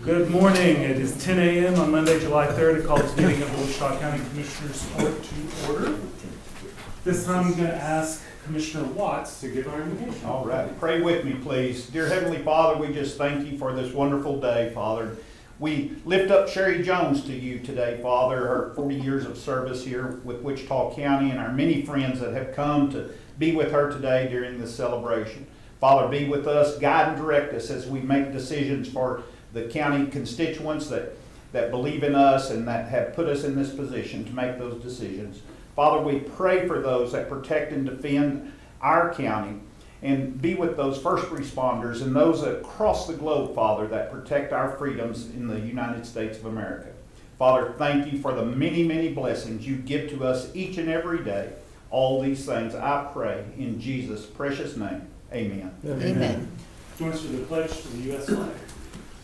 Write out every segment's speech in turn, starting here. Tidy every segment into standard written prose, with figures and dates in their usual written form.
Good morning. It is 10 a.m. on Monday, July 3rd. I call this meeting of the Wichita County Commissioners Court to order. This time I'm going to ask Commissioner Watts to give our invocation. All right. Pray with me, please. Dear Heavenly Father, we just thank you for this wonderful day, Father. We lift up Sherry Jones to you today, Father, her 40 years of service here with Wichita County and our many friends that have come to be with her today during this celebration. Father, be with us, guide and direct us as we make decisions for the county constituents that believe in us and that have put us in this position to make those decisions. Father, we pray for those that protect and defend our county, and be with those first responders and those across the globe, Father, that protect our freedoms in the United States of America. Father, thank you for the many, many blessings you give to us each and every day. All these things I pray in Jesus' precious name. Amen. Amen. Join us for the pledge to the U.S. flag.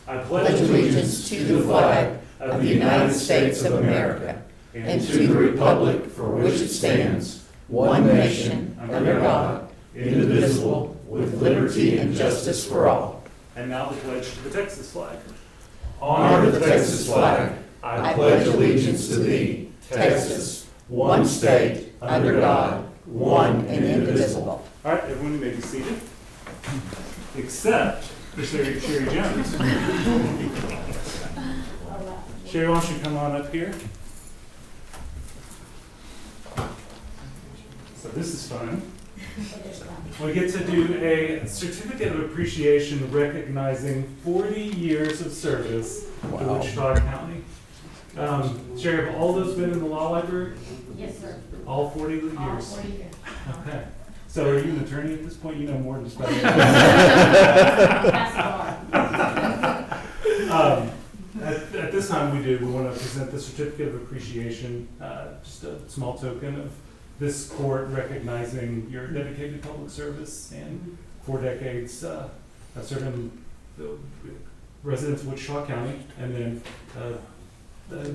I Pledge allegiance to the flag of the United States of America and to the republic for which it stands, one nation, under God, indivisible, with liberty and justice for all. And now the pledge to the Texas flag. Honor the Texas flag. I pledge allegiance to thee, Texas, one state, under God, one and indivisible. All right, everyone, you may be seated. Except for Sherry Jones. Sherry, why don't you come on up here? So this is fun. We get to do a certificate of appreciation recognizing 40 years of service to Wichita County. Sherry, have all those been in the law library? Yes, sir. All 40 years? All 40 years. Okay. So are you an attorney at this point? You know more than just about At this time we want to present the certificate of appreciation, just a small token of this court recognizing your dedicated public service and 4 decades serving the residents of Wichita County, and then the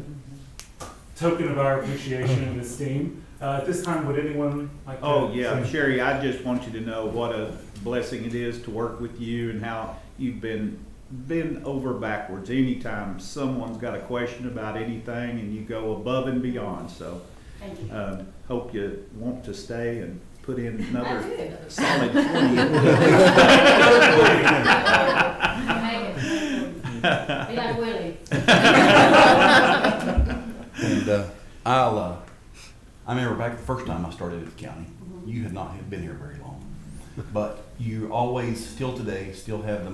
token of our appreciation and esteem. At this time, would anyone like to? Oh, yeah. Sherry, I just want you to know what a blessing it is to work with you and how you've been over backwards. Anytime someone's got a question about anything and you go above and beyond. So Thank you. hope you want to stay and put in another I do. solid 20. Make it. Be like Willie. And I remember back the first time I started at the county, you had not been here very long, but you always, still today, still have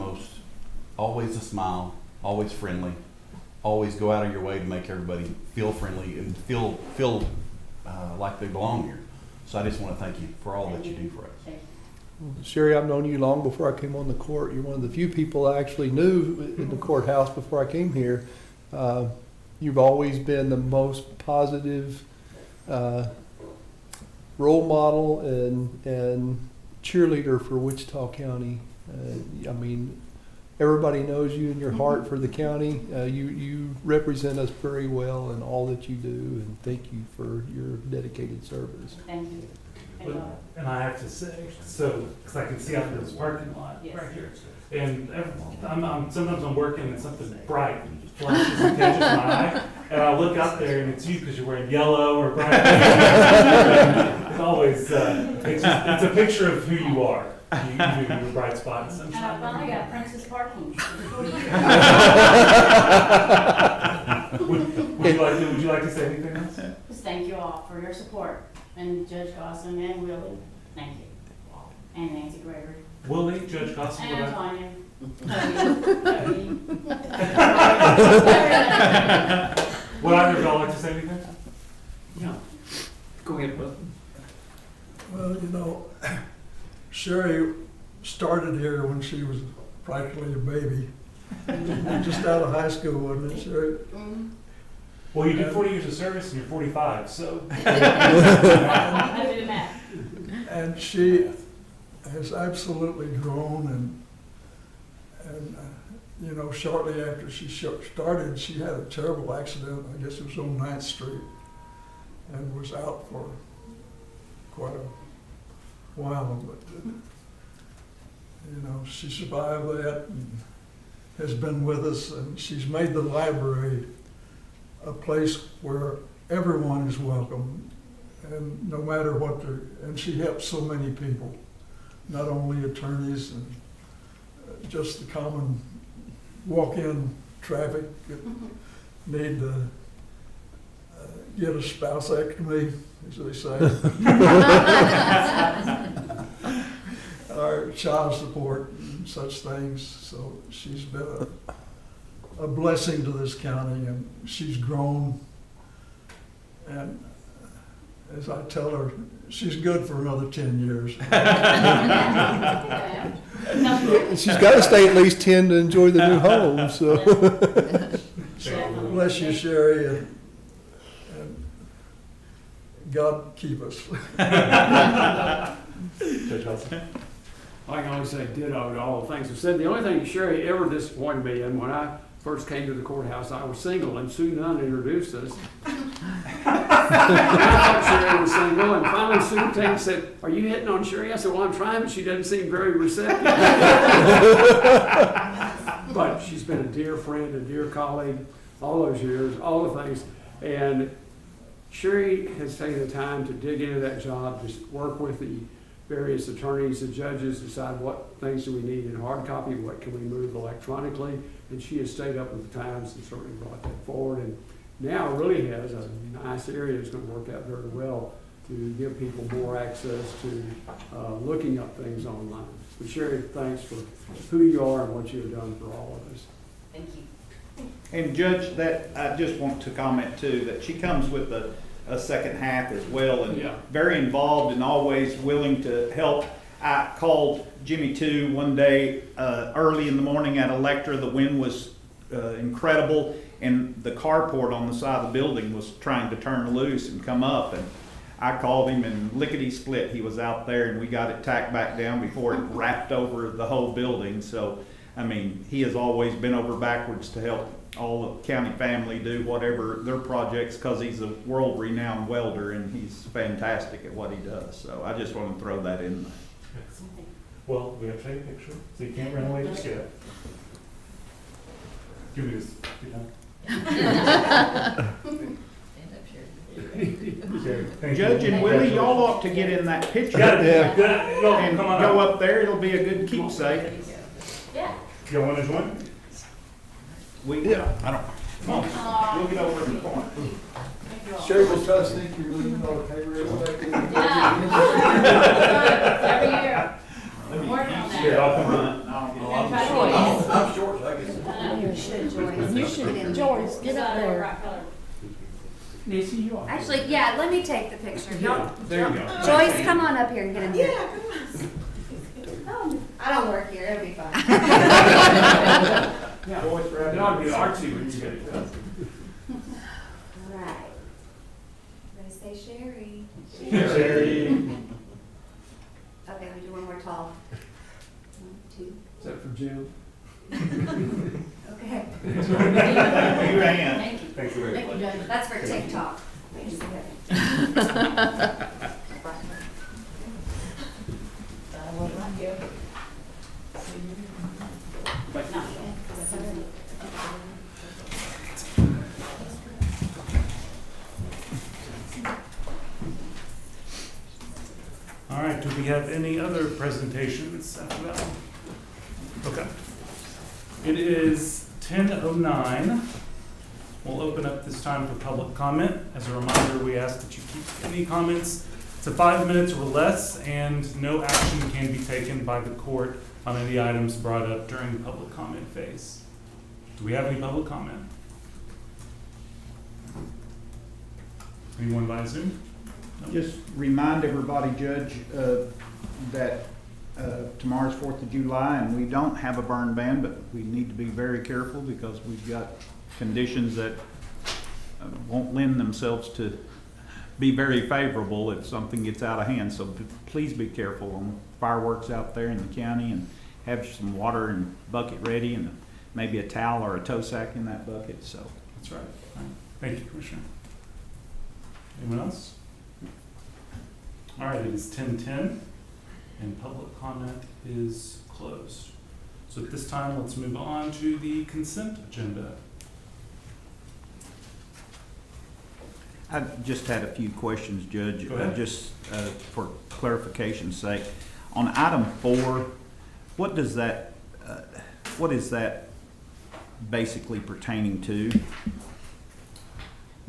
always a smile, always friendly, always go out of your way to make everybody feel friendly and feel like they belong here. So I just want to thank you for all that you do for us. Thank you. Sherry, I've known you long before I came on the court. You're one of the few people I actually knew in the courthouse before I came here. You've always been the most positive role model and cheerleader for Wichita County. I mean, everybody knows you and your heart for the county. You represent us very well in all that you do, and thank you for your dedicated service. Thank you. Thank you. And I have to say, so, because I can see out there this parking lot Yes. right here. And sometimes I'm working and something bright flashes and catches my eye. And I look out there and it's you because you're wearing yellow or bright. It's always, it's a picture of who you are. You do your bright spot and And I sunshine. finally got Princess Parking. Would you like to say anything else? Just thank you all for your support. And Judge Gossam and Willie, thank you. And Nancy Gregory. Willie, Judge Gossam, And Tanya. would either of y'all like to say anything? Yeah. Go ahead, Will. Well, you know, Sherry started here when she was practically a baby, just out of high school, wasn't it, Sherry? Mhm. Well, you did 40 years of service and you're 45, so. I did the math. And she has absolutely grown, and you know, shortly after she started, she had a terrible accident. I guess it was on 9th Street, and was out for quite a while, but you know, she survived that, and has been with us, and she's made the library a place where everyone is welcome, and no matter what and she helps so many people, not only attorneys and just the common walk-in traffic that need to get a spousectomy, as they say. Our child support and such things. So she's been a blessing to this county, and she's grown. And as I tell her, she's good for another 10 years. She's got to stay at least 10 to enjoy the new home, so. So bless you, Sherry, and God keep us. Judge Wilson? I can only say ditto to all the things I've said. The only thing Sherry ever disappointed me in, when I first came to the courthouse, I was single, and Sue Nunn introduced us. I thought Sherry was single, and finally Sue Tank said, "Are you hitting on Sherry?" I said, "Well, I'm trying, but she doesn't seem very receptive." But she's been a dear friend, a dear colleague, all those years, all the things. And Sherry has taken the time to dig into that job, to work with the various attorneys and judges, decide what things do we need in hard copy, what can we move electronically, and she has stayed up with the times and certainly brought that forward, and now really has a nice area that's going to work out very well to give people more access to looking up things online. So Sherry, thanks for who you are and what you have done for all of us. Thank you. And Judge, that I just want to comment too, that she comes with a second half as well, and Yeah. very involved and always willing to help. I called Jimmy too one day early in the morning at Electra. The wind was incredible, and the carport on the side of the building was trying to turn loose and come up, and I called him, and lickety-split, he was out there, and we got it tacked back down before it wrapped over the whole building. So, I mean, he has always been over backwards to help all the county family do whatever their projects, because he's a world-renowned welder, and he's fantastic at what he does. So I just want to throw that in there. Excellent. Well, we have to take a picture, so you can't run away just yet. Give me this. Judge and Willie, y'all ought to get in that picture Yeah. and Come on go up. up there. It'll be a good keepsake. Yeah. You want to join? I don't. Come on, we'll get over in the corner. Sherry will try to sneak your leaving on a paper back in. Every year. Working on that. Here, I'll come run. I'm short, so I guess. You should, Joyce. You should, Joyce, get up there. Nancy, you are. Actually, yeah, let me take the picture. Yeah, there you go. Joyce, come on up here and get in here. I don't work here, it'll be fine. Yeah. It ought to be artsy when you get it done. All right. They say Sherry. Sherry. Okay, we do one more tall. 1, 2. Is that for Jim? Okay. You ran. Thank you. Thank you very Thank you, much. Judge. That's for TikTok. No. All right, do we have any other presentations after that one? Okay. It is 10:09. We'll open up this time for public comment. As a reminder, we ask that you keep any comments to 5 minutes or less, and no action can be taken by the court on any items brought up during the public comment phase. Do we have any public comment? Anyone by Zoom? No? Just remind everybody, Judge, that tomorrow's 4th of July, and we don't have a burn ban, but we need to be very careful because we've got conditions that won't lend themselves to be very favorable if something gets out of hand. So please be careful on fireworks out there in the county, and have some water and bucket ready, and maybe a towel or a tow sack in that bucket. So That's right. All right. Thank you, Commissioner. Anyone else? All right, it is 10:10, and public comment is closed. So So at this time, let's move on to the consent agenda. I just had a few questions, Judge. Go ahead. Just for clarification's sake. On item 4, what is that basically pertaining to?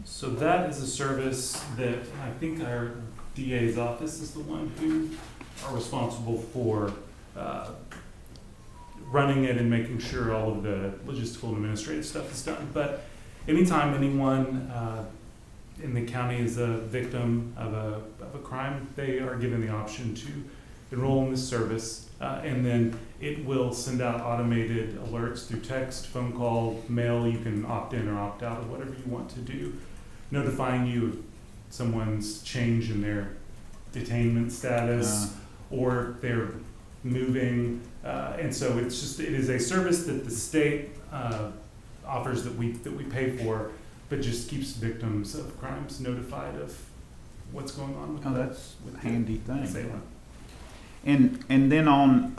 So that is a service that I think our DA's office is the one who are responsible for running it and making sure all of the logistical and administrative stuff is done. But anytime anyone in the county is a victim of a crime, they are given the option to enroll in this service, and then it will send out automated alerts through text, phone call, mail. You can opt in or opt out of whatever you want to do, notifying you of someone's change in their detainment status or they're moving, and so it is a service that the state offers that we pay for, but just keeps victims of crimes notified of what's going on with Oh, that's a handy thing. assailant. And then on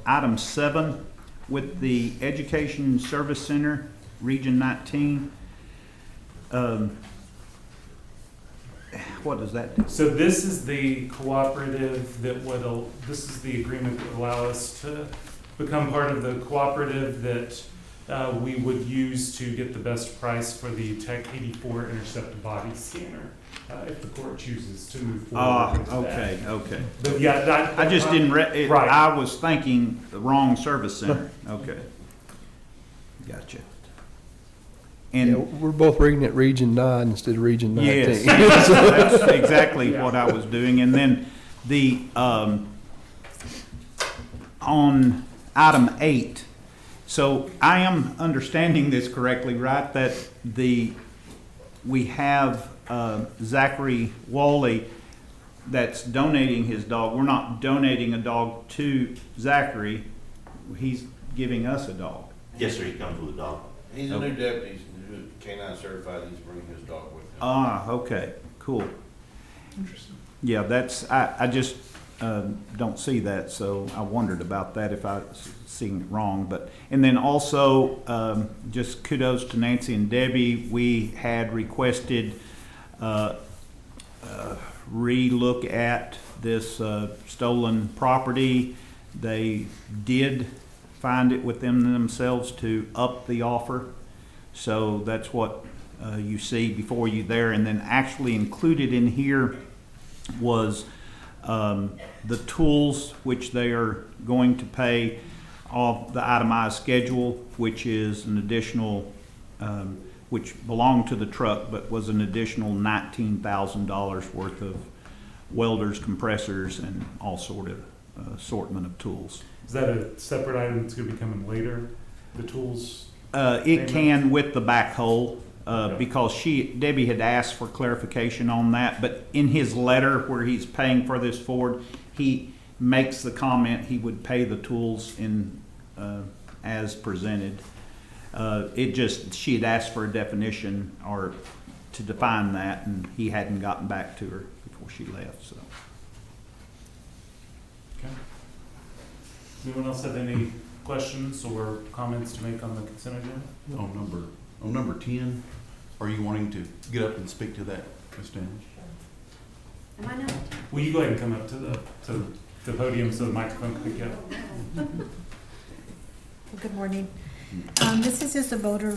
item 7, with the Education Service Center, Region 19, what does that do? So this is the cooperative this is the agreement that would allow us to become part of the cooperative that we would use to get the best price for the Tech 84 intercept body scanner, if the court chooses to move forward with that. Okay. But yeah, that. I just didn't, Right. I was thinking the wrong service center. Okay. Gotcha. Yeah, And we're both reading it Region 9 instead of Region 19. yes, that's exactly what I was doing. And then the, on item 8, so I am understanding this correctly, right? That we have Zachary Wally that's donating his dog. We're not donating a dog to Zachary. He's giving us a dog. Yes, sir, he comes with a dog. He's a Okay. new deputy, he's canine certified, he's bringing his dog with him. Ah, okay, cool. Interesting. Yeah, that's, I just don't see that, so I wondered about that if I was seeing it wrong. But, and then also, just kudos to Nancy and Debbie. We had requested re-look at this stolen property. They did find it within themselves to up the offer. So that's what you see before you there. And then actually included in here was the tools which they are going to pay off the itemized schedule, which is an additional, which belonged to the truck, but was an additional $19,000 worth of welders, compressors, and all sort of assortment of tools. Is that a separate item that's going to be coming later? The tools? It can with the backhoe, Okay. because Debbie had asked for clarification on that, but in his letter where he's paying for this Ford, he makes the comment he would pay the tools in, as presented. She had asked for a definition or to define that, and he hadn't gotten back to her before she left, so. Okay. Anyone else have any questions or comments to make on the consent agenda? On number 10, are you wanting to get up and speak to that, Ms. Daniels? Am I not? Will you go ahead and come up to the podium so the microphone can pick you up? Good morning. This is just a voter,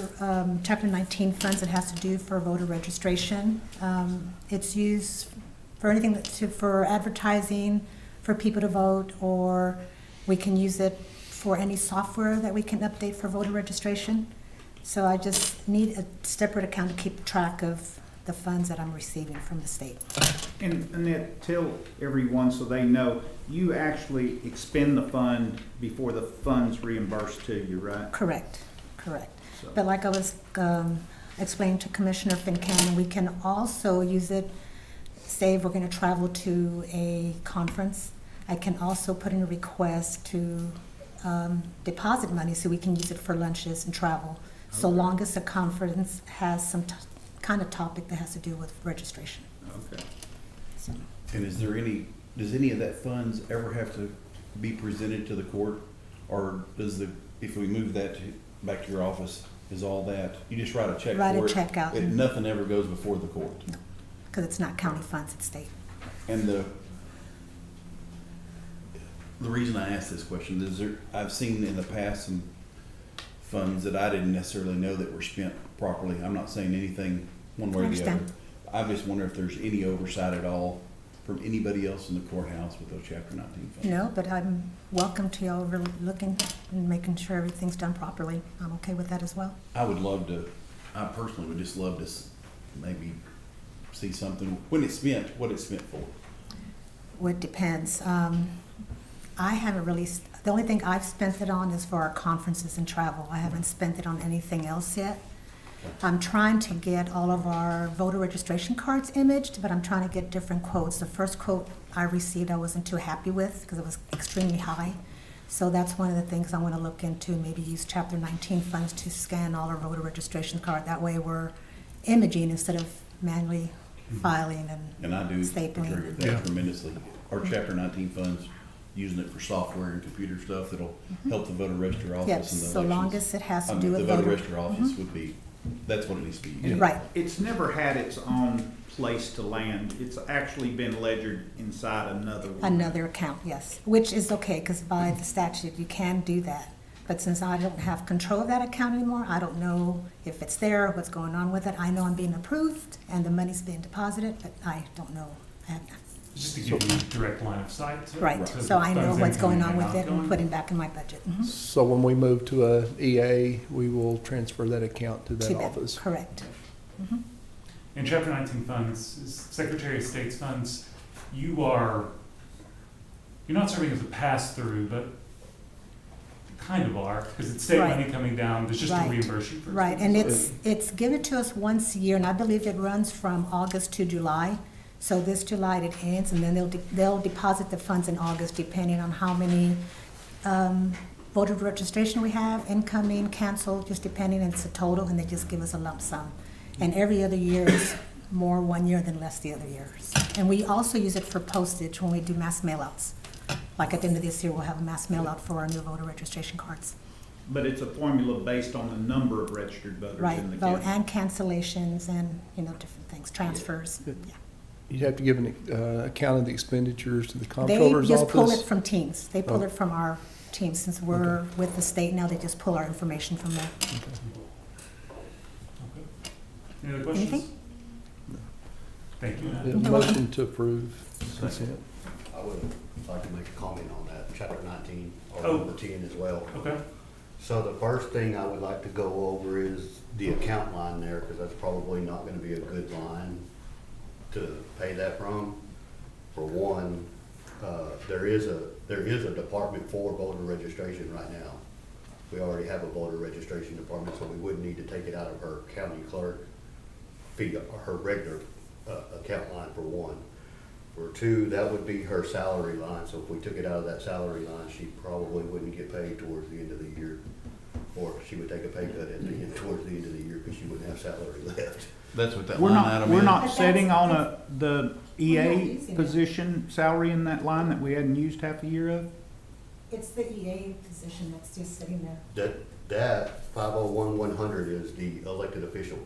Chapter 19 funds that has to do for voter registration. It's used for anything for advertising, for people to vote, or we can use it for any software that we can update for voter registration. So I just need a separate account to keep track of the funds that I'm receiving from the state. And Annette, tell everyone so they know, you actually expend the fund before the fund's reimbursed to you, right? Correct. So- But like I was explaining to Commissioner Fincan, we can also use it, say if we're going to travel to a conference, I can also put in a request to deposit money so we can use it for lunches and travel, so long as the conference has some kind of topic that has to do with registration. Okay. So, And does any of that funds ever have to be presented to the court? Or does the if we move that back to your office, is all that, you just write a check for it? Write a check out. Nothing ever goes before the court? Because it's not county funds, it's state. And the reason I ask this question is I've seen in the past some funds that I didn't necessarily know that were spent properly. I'm not saying anything one way or the other. Understand. I just wonder if there's any oversight at all from anybody else in the courthouse with those Chapter 19 funds. No, but I'm welcome to y'all really looking and making sure everything's done properly. I'm okay with that as well. I personally would just love to maybe see something, when it's spent, what it's spent for. Well, it depends. I haven't really, the only thing I've spent it on is for our conferences and travel. I haven't spent it on anything else yet. I'm trying to get all of our voter registration cards imaged, but I'm trying to get different quotes. The first quote I received, I wasn't too happy with because it was extremely high. So that's one of the things I want to look into, maybe use Chapter 19 funds to scan all our voter registration card. That way we're imaging instead of manually filing And I do agree stapling. with that tremendously. Our Chapter 19 funds, using it for software and computer stuff that'll help the voter register office and the Yes, elections. so long as it has to do with The voter voter. register office would be, that's what it needs to be. Right, It's never had its own place to land. It's actually been ledgered inside another one. another account, yes, which is okay, because by the statute, you can do that. But since I don't have control of that account anymore, I don't know if it's there, what's going on with it. I know I'm being approved and the money's being deposited, but I don't know. Just to give you direct line of sight. Right, to so I know funds what's going on incoming with and it and outgoing. putting back in my budget. Mhm. So when we move to a EA, we will transfer that account to that To them, office. correct. Mhm. In Chapter 19 funds, Secretary of State's funds, you're not serving as a pass-through, but kind of are, because it's state Right. money coming down, there's just to Right. reimburse you for Right, and expenses. it's given to us once a year, and I believe it runs from August to July. So this July it ends, and then they'll deposit the funds in August, depending on how many voter registration we have, incoming, canceled, just depending, and it's a total, and they just give us a lump sum. And every other year is more one year than less the other years. And we also use it for postage when we do mass mailouts. Like at the end of this year, we'll have a mass mailout for our new voter registration cards. But it's a formula based on the number of registered voters Right, in the vote county. and cancellations and, different things, transfers. Yeah. Yeah. You'd have to give an account of the expenditures to the They comptroller's just pull office. it from Teams. They pull Oh. it from our Teams. Since we're with the state now, they just pull our information from there. Okay. Any other questions? Anything? Thank you. Yeah, motion to approve consent. I would like to make a comment on that, Chapter 19, or Oh. number 10 as well. Okay. So the first thing I would like to go over is the account line there, because that's probably not gonna be a good line to pay that from. For one, there is a department for voter registration right now. We already have a voter registration department, so we wouldn't need to take it out of her county clerk fee, or her regular account line, for one. For two, that would be her salary line, so if we took it out of that salary line, she probably wouldn't get paid towards the end of the year. Or she would take a pay cut towards the end of the year, because she wouldn't have salary left. That's what that We're line not, item we're is. not But setting that's- on the We're not EA using it. position salary in that line that we hadn't used half a year of? It's the EA position that's just sitting there. That 501-100 is the elected official.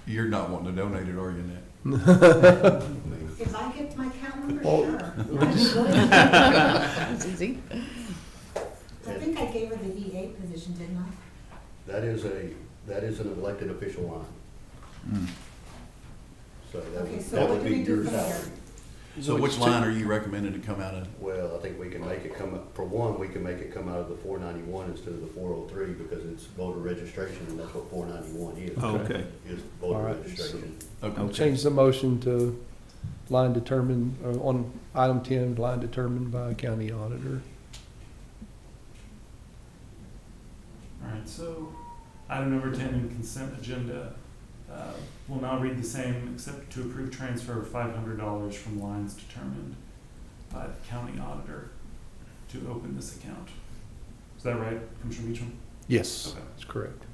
You're not wanting to donate it, are you, Nick? I mean, If I get my account number, Well, sure. That's easy. I think I gave her the EA position, didn't I? that is an elected official line. So Okay, so that what would do be we do your from there? salary. So which line are you recommending to come out of? Well, I think we can make it come up, for one, we can make it come out of the 491 instead of the 403, because it's voter registration, and that's what 491 is. Okay. Is voter All right. registration. I'll change the motion to line determined, on item 10, line determined by county auditor. All right, so item number 10 in consent agenda. We'll now read the same, except to approve transfer of $500 from lines determined by the county auditor to open this account. Is that right, Commissioner Beecham? Yes, Okay. that's correct.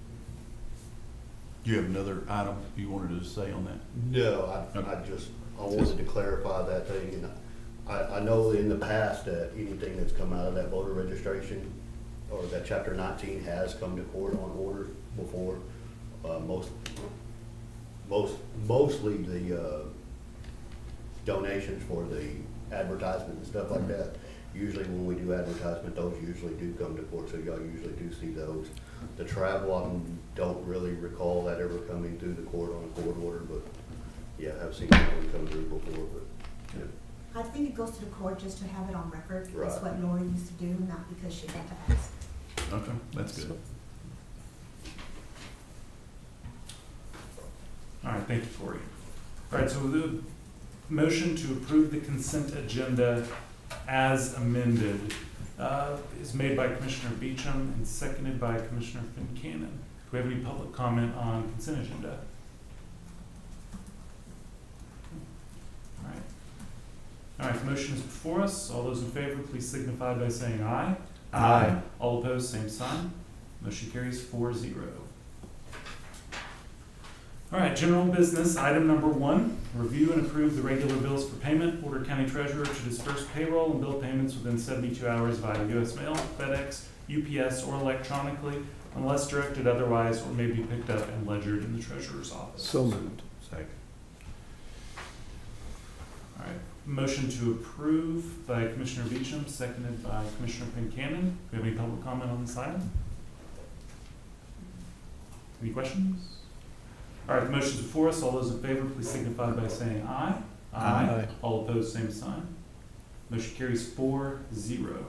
Do you have another item you wanted to say on that? No, I wanted to clarify that thing, and I know in the past that anything that's come out of that voter registration or that Chapter 19 has come to court on order before. Mostly the donations for the advertisement and stuff like that. Usually when we do advertisement, those usually do come to court, so y'all usually do see those. The travel, I don't really recall that ever coming through the court on a court order, but yeah, I've seen that one come through before, but yeah. I think it goes to the court just to have it on record. That's Right. what Lori used to do, not because she had to ask. Okay, that's good. All right, thank you, Corey. All right, so the motion to approve the consent agenda as amended is made by Commissioner Beecham and seconded by Commissioner Fincannon. Do we have any public comment on consent agenda? All right. All right, the motion is before us. All those in favor, please signify by saying aye. Aye. All opposed, same sign. Motion carries 4-0. All right, general business, item number 1, review and approve the regular bills for payment. Order County Treasurer to disperse payroll and bill payments within 72 hours via U.S. mail, FedEx, UPS, or electronically, unless directed otherwise, or may be picked up and ledgered in the Treasurer's office. So moved. Second. All right, motion to approve by Commissioner Beecham, seconded by Commissioner Fincannon. Do we have any public comment on this item? Any questions? All right, the motion is before us. All those in favor, please signify by saying aye. Aye. All opposed, same sign. Motion carries 4-0.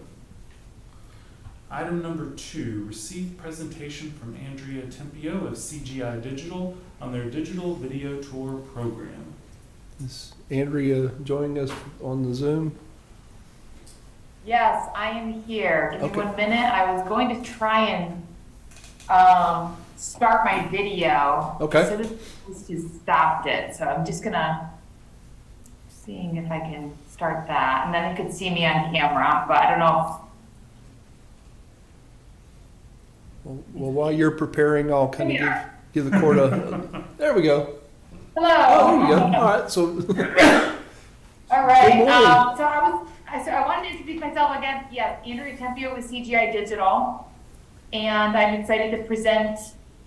Item number 2, receive presentation from Andrea Tempio of CGI Digital on their digital video tour program. Is Andrea joining us on the Zoom? Yes, I am here. Give me Okay. 1 minute. I was going to try and start my video. Okay. So this just stopped it. So I'm just gonna seeing if I can start that, and then you could see me on camera. But I don't know. Well, while you're preparing, I'll kind of give the court a, there we go. Hello. Oh, there we go. All right, so. All right. Good morning. So I wanted to introduce myself again. Yes, Andrea Tempio with CGI Digital, and I'm excited to present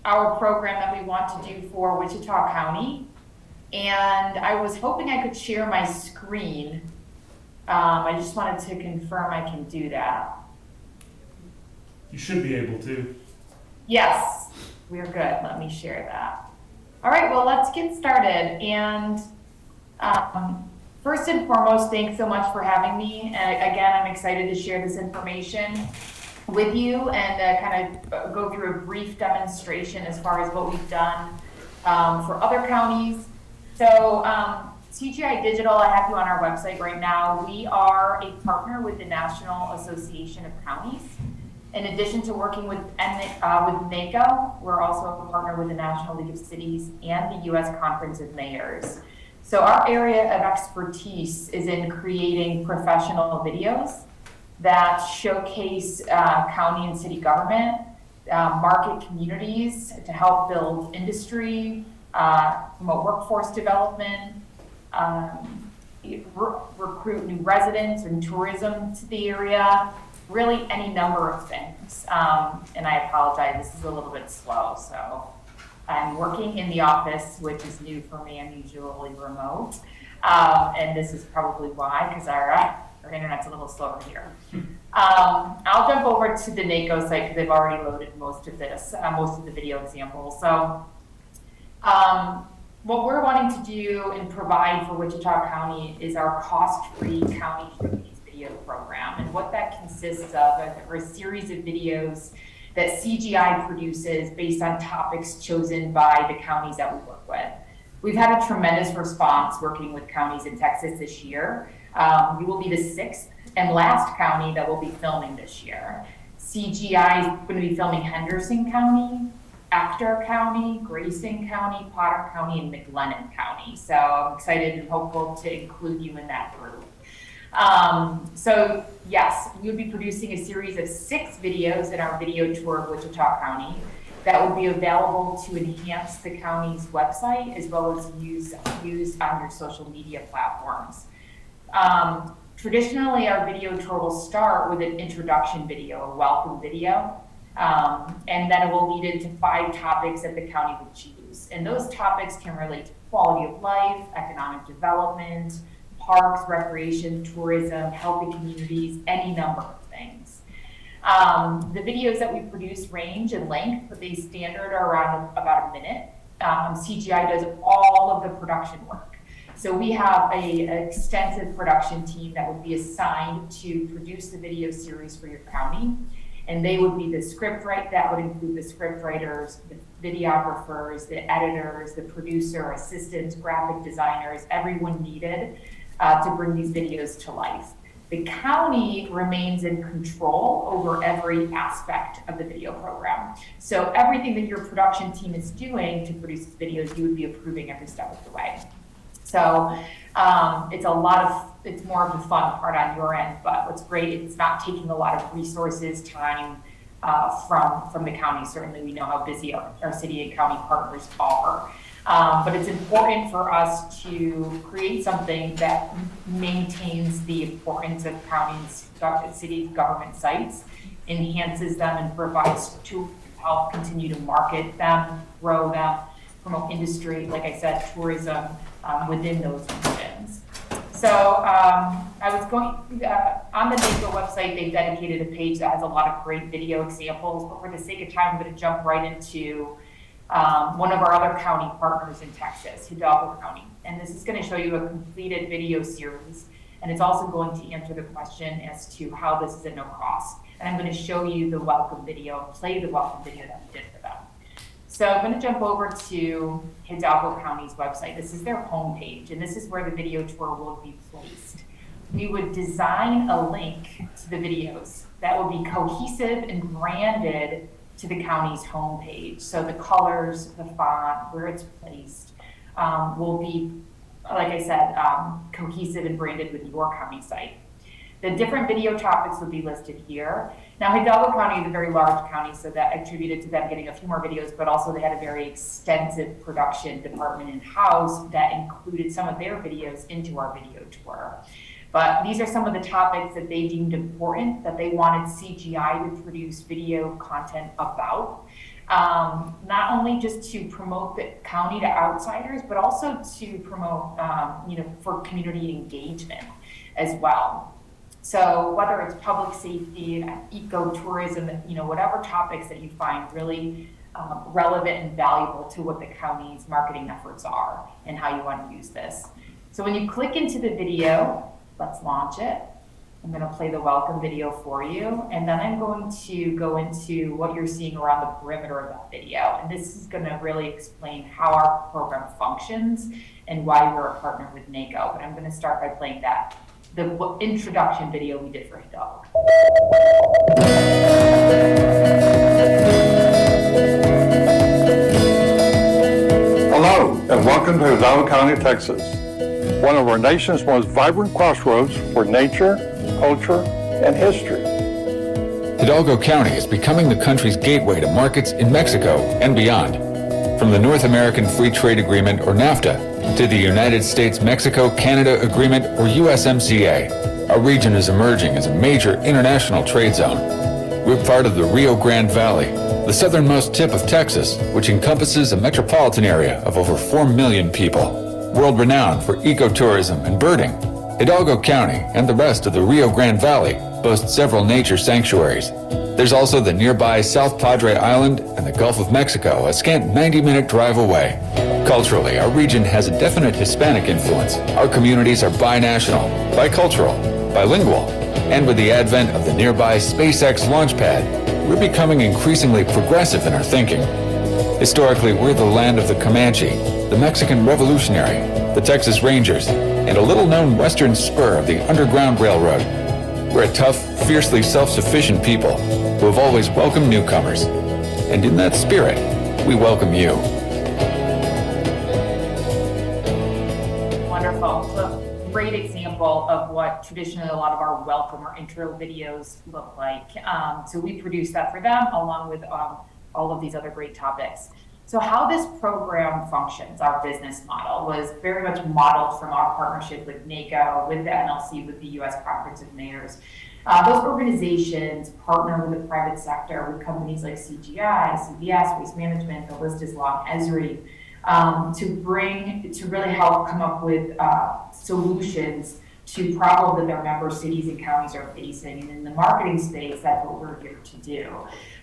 our program that we want to do for Wichita County. And I was hoping I could share my screen. I just wanted to confirm I can do that. You should be able to. Yes, we're good. Let me share that. All right, well, let's get started. And first and foremost, thanks so much for having me. And again, I'm excited to share this information with you and kind of go through a brief demonstration as far as what we've done for other counties. So CGI Digital, I have you on our website right now. We are a partner with the National Association of Counties. In addition to working with NACO, we're also a partner with the National League of Cities and the U.S. Conference of Mayors. So our area of expertise is in creating professional videos that showcase county and city government, market communities to help build industry, promote workforce development, recruit new residents and tourism to the area, really any number of things. And I apologize, this is a little bit slow. So I'm working in the office, which is new for me. I'm usually remote. And this is probably why, because our internet's a little slower here. I'll jump over to the NACO site because they've already loaded most of this, most of the video examples. So what we're wanting to do and provide for Wichita County is our cost-free county showcase video program. And what that consists of are a series of videos that CGI produces based on topics chosen by the counties that we work with. We've had a tremendous response working with counties in Texas this year. We will be the 6th and last county that will be filming this year. CGI is going to be filming Henderson County, Ector County, Grayson County, Potter County, and McLennan County. So I'm excited and hopeful to include you in that group. So yes, we'll be producing a series of 6 videos in our video tour of Wichita County that will be available to enhance the county's website as well as used on your social media platforms. Traditionally, our video tour will start with an introduction video, a welcome video, and then it will lead into 5 topics that the county would choose. And those topics can relate to quality of life, economic development, parks, recreation, tourism, healthy communities, any number of things. The videos that we produce range in length, but they standard are around about a minute. CGI does all of the production work. So we have an extensive production team that would be assigned to produce the video series for your county. And they would be the script writer, that would include the script writers, the videographers, the editors, the producer, assistants, graphic designers, everyone needed to bring these videos to life. The county remains in control over every aspect of the video program. So everything that your production team is doing to produce videos, you would be approving every step of the way. So it's more of the fun part on your end, but what's great, it's not taking a lot of resources, time from the county. Certainly we know how busy our city and county partners are. But it's important for us to create something that maintains the importance of counties, city government sites, enhances them, and provides to help continue to market them, grow them, promote industry, like I said, tourism within those regions. So I was going, on the NACO website, they've dedicated a page that has a lot of great video examples, but for the sake of time, I'm going to jump right into one of our other county partners in Texas, Hidalgo County. And this is going to show you a completed video series. And it's also going to answer the question as to how this is at no cost. And I'm going to show you the welcome video, play the welcome video that we did for them. So I'm going to jump over to Hidalgo County's website. This is their homepage, and this is where the video tour will be placed. We would design a link to the videos that will be cohesive and branded to the county's homepage. So the colors, the font, where it's placed will be, like I said, cohesive and branded with your county site. The different video topics would be listed here. Now, Hidalgo County is a very large county, so that attributed to them getting a few more videos, but also they had a very extensive production department in-house that included some of their videos into our video tour. But these are some of the topics that they deemed important, that they wanted CGI to produce video content about. Not only just to promote the county to outsiders, but also to promote, for community engagement as well. So whether it's public safety, ecotourism, whatever topics that you find really relevant and valuable to what the county's marketing efforts are and how you want to use this. So when you click into the video, let's launch it. I'm going to play the welcome video for you, and then I'm going to go into what you're seeing around the perimeter of that video. And this is going to really explain how our program functions and why we're a partner with NACO. But I'm going to start by playing the introduction video we did for Hidalgo. Hello, and welcome to Hidalgo County, Texas, one of our nation's most vibrant crossroads for nature, culture, and history. Hidalgo County is becoming the country's gateway to markets in Mexico and beyond. From the North American Free Trade Agreement, or NAFTA, to the United States-Mexico-Canada Agreement, or USMCA, our region is emerging as a major international trade zone. We're part of the Rio Grande Valley, the southernmost tip of Texas, which encompasses a metropolitan area of over 4 million people. World-renowned for ecotourism and birding, Hidalgo County and the rest of the Rio Grande Valley boast several nature sanctuaries. There's also the nearby South Padre Island and the Gulf of Mexico, a scant 90-minute drive away. Culturally, our region has a definite Hispanic influence. Our communities are binational, bicultural, bilingual, and with the advent of the nearby SpaceX launch pad, we're becoming increasingly progressive in our thinking. Historically, we're the land of the Comanche, the Mexican Revolutionary, the Texas Rangers, and a little-known western spur of the Underground Railroad. We're a tough, fiercely self-sufficient people who have always welcomed newcomers. And in that spirit, we welcome you. Wonderful. So, great example of what traditionally a lot of our welcome or intro videos look like. So we produced that for them along with all of these other great topics. So how this program functions, our business model, was very much modeled from our partnership with NACO, with the NLC, with the U.S. Conference of Mayors. Those organizations partner with the private sector, with companies like CGI, CBS, Waste Management, the list is long, Esri, to really help come up with solutions to problems that their member cities and counties are facing. And in the marketing space, that's what we're here to do.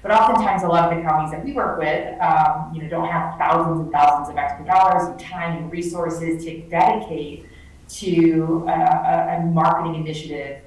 But oftentimes, a lot of the counties that we work with, don't have thousands and thousands of extra dollars and time and resources to dedicate to a marketing initiative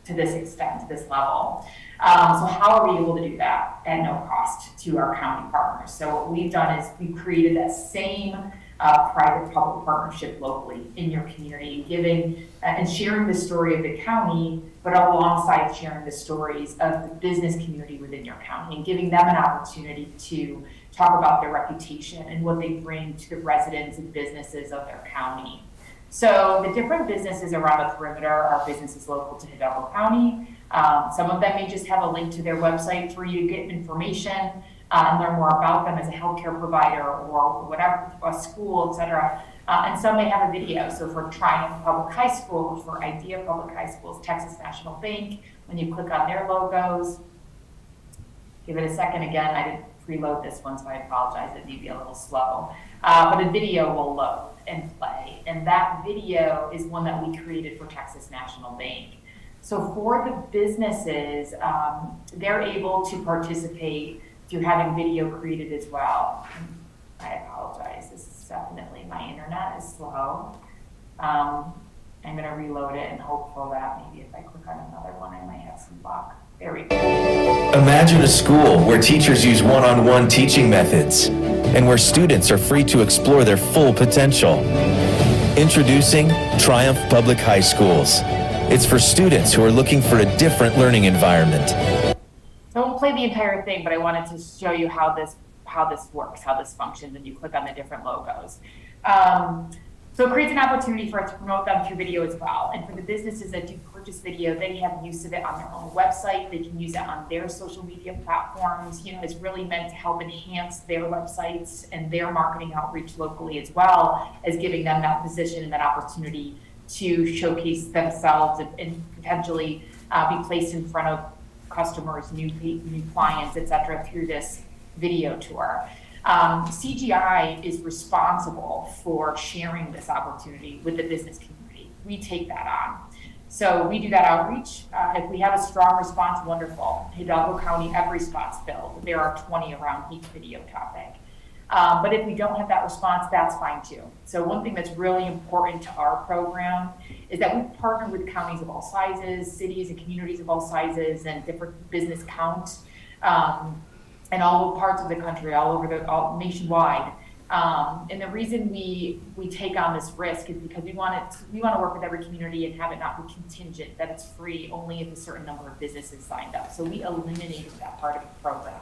to this extent, to this level. So how are we able to do that at no cost to our county partners? So what we've done is we've created that same private-public partnership locally in your community, giving and sharing the story of the county, but alongside sharing the stories of the business community within your county and giving them an opportunity to talk about their reputation and what they bring to the residents and businesses of their county. So the different businesses around the perimeter are businesses local to Hidalgo County. Some of them may just have a link to their website for you to get information and learn more about them as a healthcare provider or whatever, a school, et cetera. And some may have a video. So for Triumph Public High School, for Idea Public High Schools, Texas National Bank, when you click on their logos, give it a second again. I didn't preload this one, so I apologize. It may be a little slow. But a video will load and play. And that video is one that we created for Texas National Bank. So for the businesses, they're able to participate through having video created as well. I apologize, this is definitely, my internet is slow. I'm gonna reload it and hopeful that maybe if I click on another one, I might have some luck. There we go. Imagine a school where teachers use one-on-one teaching methods and where students are free to explore their full potential. Introducing Triumph Public High Schools. It's for students who are looking for a different learning environment. So I won't play the entire thing, but I wanted to show you how this works, how this functions, and you click on the different logos. So it creates an opportunity for us to promote them through video as well. And for the businesses that do purchase video, they have use of it on their own website. They can use it on their social media platforms. It's really meant to help enhance their websites and their marketing outreach locally, as well as giving them that position and that opportunity to showcase themselves and potentially be placed in front of customers, new clients, et cetera, through this video tour. CGI is responsible for sharing this opportunity with the business community. We take that on. So we do that outreach. If we have a strong response, wonderful. Hidalgo County, every spot's filled. There are 20 around each video topic. But if we don't have that response, that's fine too. So one thing that's really important to our program is that we partner with counties of all sizes, cities and communities of all sizes, and different business counts, and all parts of the country, all nationwide. And the reason we take on this risk is because we want to work with every community and have it not be contingent, that it's free only if a certain number of businesses signed up. So we eliminated that part of the program.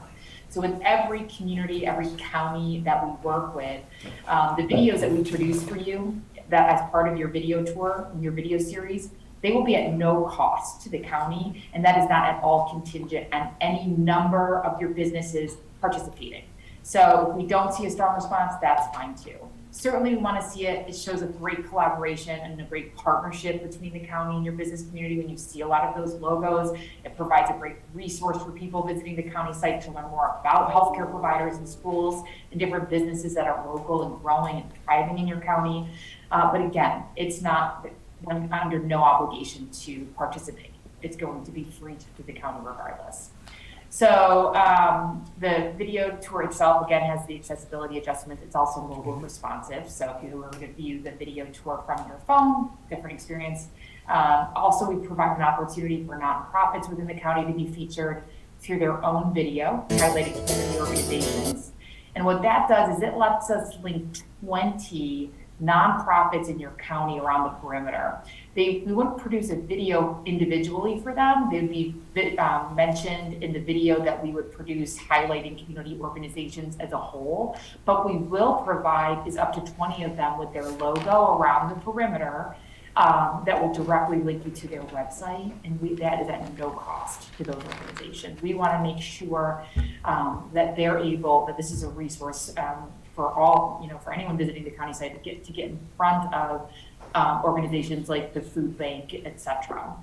So with every community, every county that we work with, the videos that we produce for you, that as part of your video tour, your video series, they will be at no cost to the county, and that is not at all contingent on any number of your businesses participating. So if we don't see a strong response, that's fine too. Certainly we want to see it. It shows a great collaboration and a great partnership between the county and your business community when you see a lot of those logos. It provides a great resource for people visiting the county site to learn more about healthcare providers and schools and different businesses that are local and growing and thriving in your county. But again, it's not under no obligation to participate. It's going to be free to the county regardless. So the video tour itself, again, has the accessibility adjustments. It's also mobile responsive. So if you were to view the video tour from your phone, different experience. Also, we provide an opportunity for nonprofits within the county to be featured through their own video, highlighting community organizations. And what that does is it lets us link 20 nonprofits in your county around the perimeter. We wouldn't produce a video individually for them. They'd be mentioned in the video that we would produce highlighting community organizations as a whole, but we will provide is up to 20 of them with their logo around the perimeter that will directly link you to their website, and that is at no cost to those organizations. We want to make sure that they're able, that this is a resource for all, for anyone visiting the county site to get in front of organizations like the food bank, etc.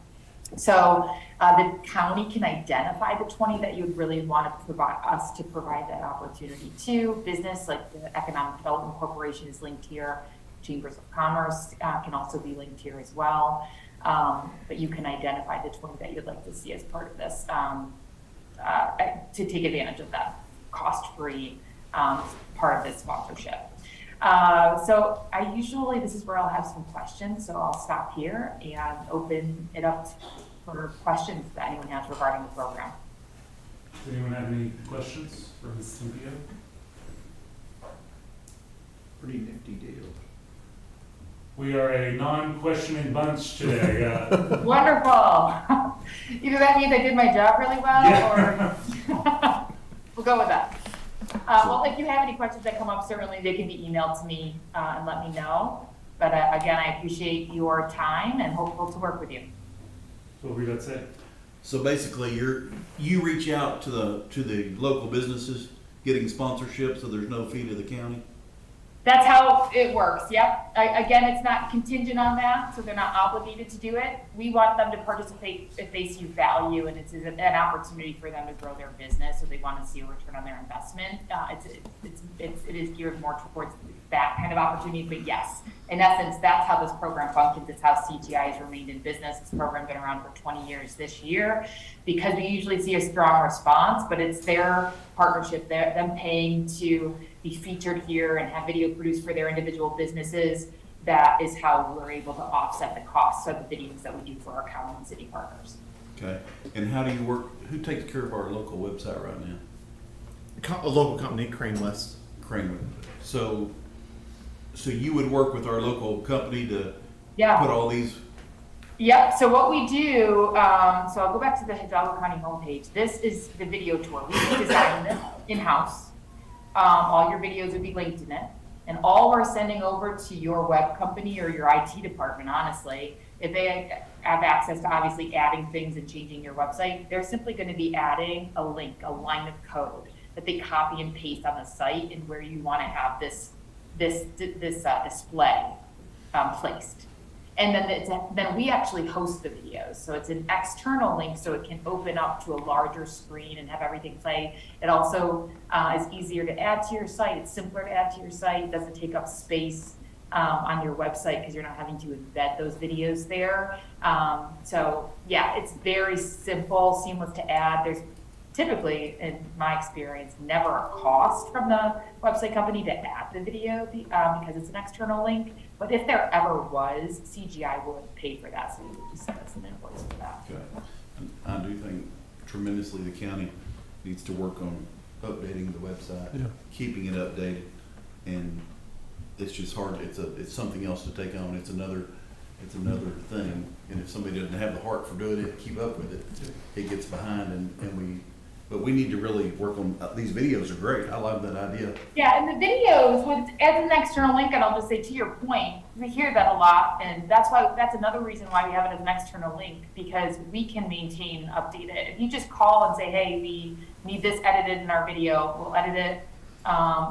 So the county can identify the 20 that you would really want to provide us to provide that opportunity to. Business like the Economic Development Corporation is linked here. Chambers of Commerce can also be linked here as well. But you can identify the 20 that you'd like to see as part of this to take advantage of that cost-free part of this sponsorship. So this is where I'll have some questions, so I'll stop here and open it up for questions that anyone has regarding the program. Does anyone have any questions for Ms. Cynthia? Pretty nifty deal. We are a non-questioning bunch today. Wonderful. Either that means I did my job really well, or we'll go with that. Well, if you have any questions that come up, certainly they can be emailed to me and let me know. But again, I appreciate your time and hopeful to work with you. What were you about to say? So basically, you reach out to the local businesses getting sponsorship, so there's no fee to the county? That's how it works, yep. Again, it's not contingent on that, so they're not obligated to do it. We want them to participate if they see value, and it's an opportunity for them to grow their business, so they want to see a return on their investment. It is geared more towards that kind of opportunity, but yes, in essence, that's how this program functions. It's how CGI has remained in business. This program's been around for 20 years this year, because we usually see a strong response, but it's their partnership, them paying to be featured here and have video produced for their individual businesses. That is how we're able to offset the costs of the videos that we do for our county and city partners. Okay, and how do you work, who takes care of our local website right now? A local company, Crane West. So you would work with our local company to Yeah. put all these? Yep, so what we do, so I'll go back to the Hidalgo County homepage. This is the video tour. We designed this in-house. All your videos would be linked in it. And all we're sending over to your web company or your IT department, honestly, if they have access to obviously adding things and changing your website, they're simply going to be adding a link, a line of code that they copy and paste on the site and where you want to have this display placed. And then we actually host the videos. So it's an external link, so it can open up to a larger screen and have everything play. It also is easier to add to your site. It's simpler to add to your site. It doesn't take up space on your website because you're not having to embed those videos there. So yeah, it's very simple, seamless to add. There's typically, in my experience, never a cost from the website company to add the video because it's an external link. But if there ever was, CGI would pay for that, so you would just send us an invoice for that. Okay. I do think tremendously the county needs to work on updating the website, keeping it updated, and it's just hard. It's something else to take on. It's another thing, and if somebody doesn't have the heart for doing it, keep up with it, it gets behind, but we need to really work on, these videos are great. I love that idea. Yeah, and the videos, as an external link, and I'll just say to your point, we hear that a lot, and that's another reason why we have it as an external link, because we can maintain and update it. If you just call and say, hey, we need this edited in our video, we'll edit it.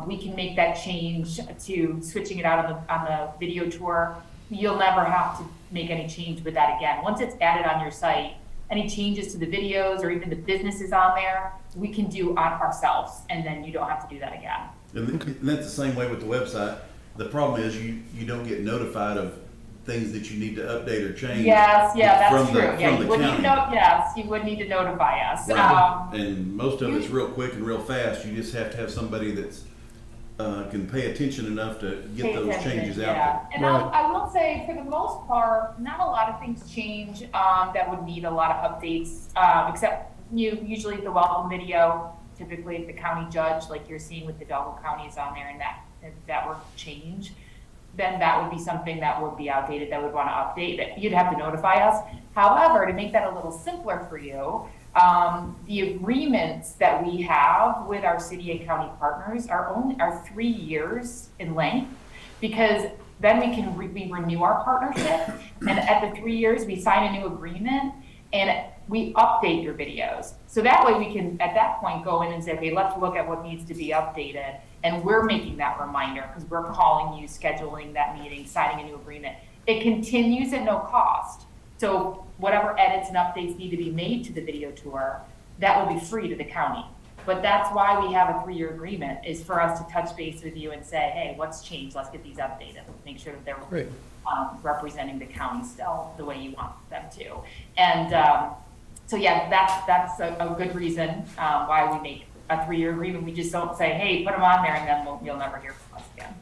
We can make that change to switching it out on the video tour. You'll never have to make any change with that again. Once it's added on your site, any changes to the videos or even the businesses on there, we can do on ourselves, and then you don't have to do that again. And that's the same way with the website. The problem is you don't get notified of things that you need to update or change. Yes, yeah, that's from true. The You would need to notify us. Right. And most of it's real quick and real fast. You just have to have somebody that's can pay attention enough to get those changes out there. And I will say, for the most part, not a lot of things change that would need a lot of updates, except usually the welcome video, typically if the county judge, like you're seeing with the Hidalgo County, is on there, and that were to change, then that would be something that would be outdated, that would want to update, that you'd have to notify us. However, to make that a little simpler for you, the agreements that we have with our city and county partners are 3 years in length, because then we renew our partnership, and at the 3 years, we sign a new agreement, and we update your videos. So that way we can, at that point, go in and say, okay, let's look at what needs to be updated. And we're making that reminder because we're calling you, scheduling that meeting, signing a new agreement. It continues at no cost. So whatever edits and updates need to be made to the video tour, that will be free to the county. But that's why we have a 3-year agreement, is for us to touch base with you and say, hey, what's changed? Let's get these updated. Make sure that they're Great. Representing the county still the way you want them to. And so yeah, that's a good reason why we make a 3-year agreement. We just don't say, hey, put them on there, and then you'll never hear from us again.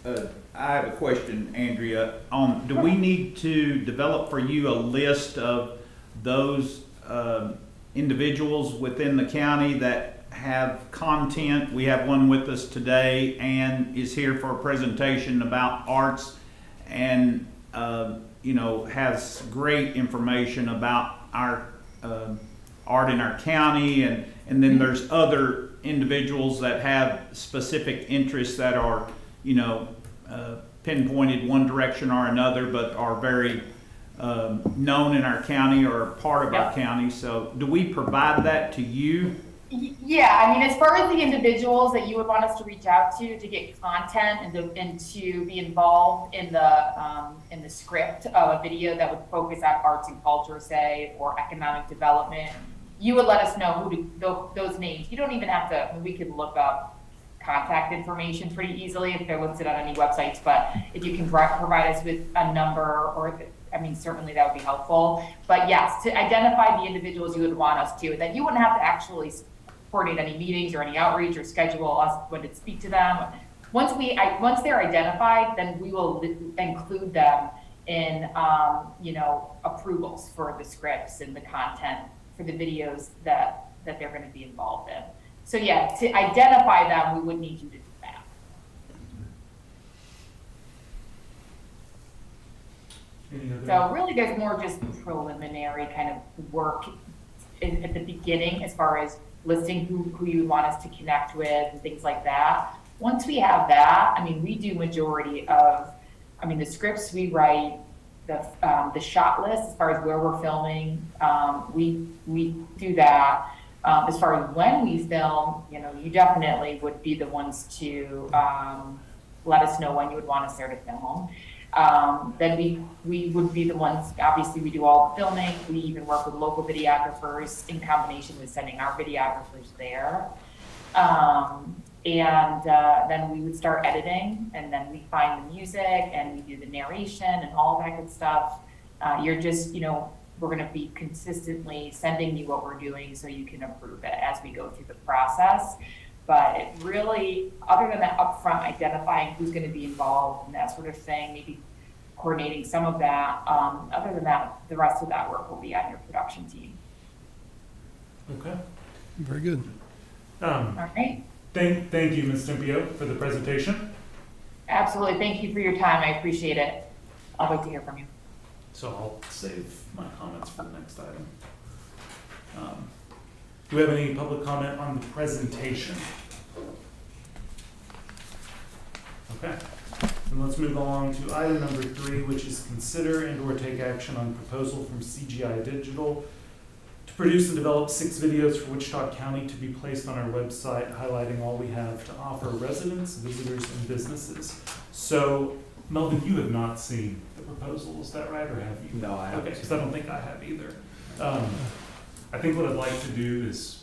And, I have a question, Andrea. Do we need to develop for you a list of those individuals within the county that have content? We have one with us today and is here for a presentation about arts and has great information about our art in our county, and then there's other individuals that have specific interests that are pinpointed one direction or another, but are very known in our county or part of our county. So do we provide that to you? Yeah, I mean, as far as the individuals that you would want us to reach out to get content and to be involved in the script of a video that would focus on arts and culture, say, or economic development, you would let us know those names. You don't even have to. I mean, we could look up contact information pretty easily if they're listed on any websites. But if you can provide us with a number, or certainly that would be helpful. But yes, to identify the individuals you would want us to, then you wouldn't have to actually coordinate any meetings or any outreach or schedule us when to speak to them. Once they're identified, then we will include them in approvals for the scripts and the content for the videos that they're going to be involved in. So yeah, to identify them, we would need you to do that. So really, there's more just preliminary kind of work at the beginning as far as listing who you want us to connect with and things like that. Once we have that, we do majority of, the scripts we write, the shot list as far as where we're filming, we do that. As far as when we film, you definitely would be the ones to let us know when you would want us there to film. Then we would be the ones, obviously we do all the filming. We even work with local videographers in combination with sending our videographers there. Then we would start editing, and then we find the music and we do the narration and all that good stuff. You're just, we're going to be consistently sending you what we're doing so you can approve it as we go through the process. But it really, other than that upfront identifying who's going to be involved and that sort of thing, maybe coordinating some of that, other than that, the rest of that work will be on your production team. Okay. Very good. All right. Thank you, Ms. Tempio, for the presentation. Absolutely. Thank you for your time. I appreciate it. I'll wait to hear from you. So I'll save my comments for the next item. Do we have any public comment on the presentation? Okay, and let's move along to item number 3, which is consider and/or take action on proposal from CGI Digital to produce and develop 6 videos for Wichita County to be placed on our website, highlighting all we have to offer residents, visitors, and businesses. So, Melvin, you have not seen the proposal, is that right, or have you? No, I haven't. Okay, because I don't think I have either. I think what I'd like to do is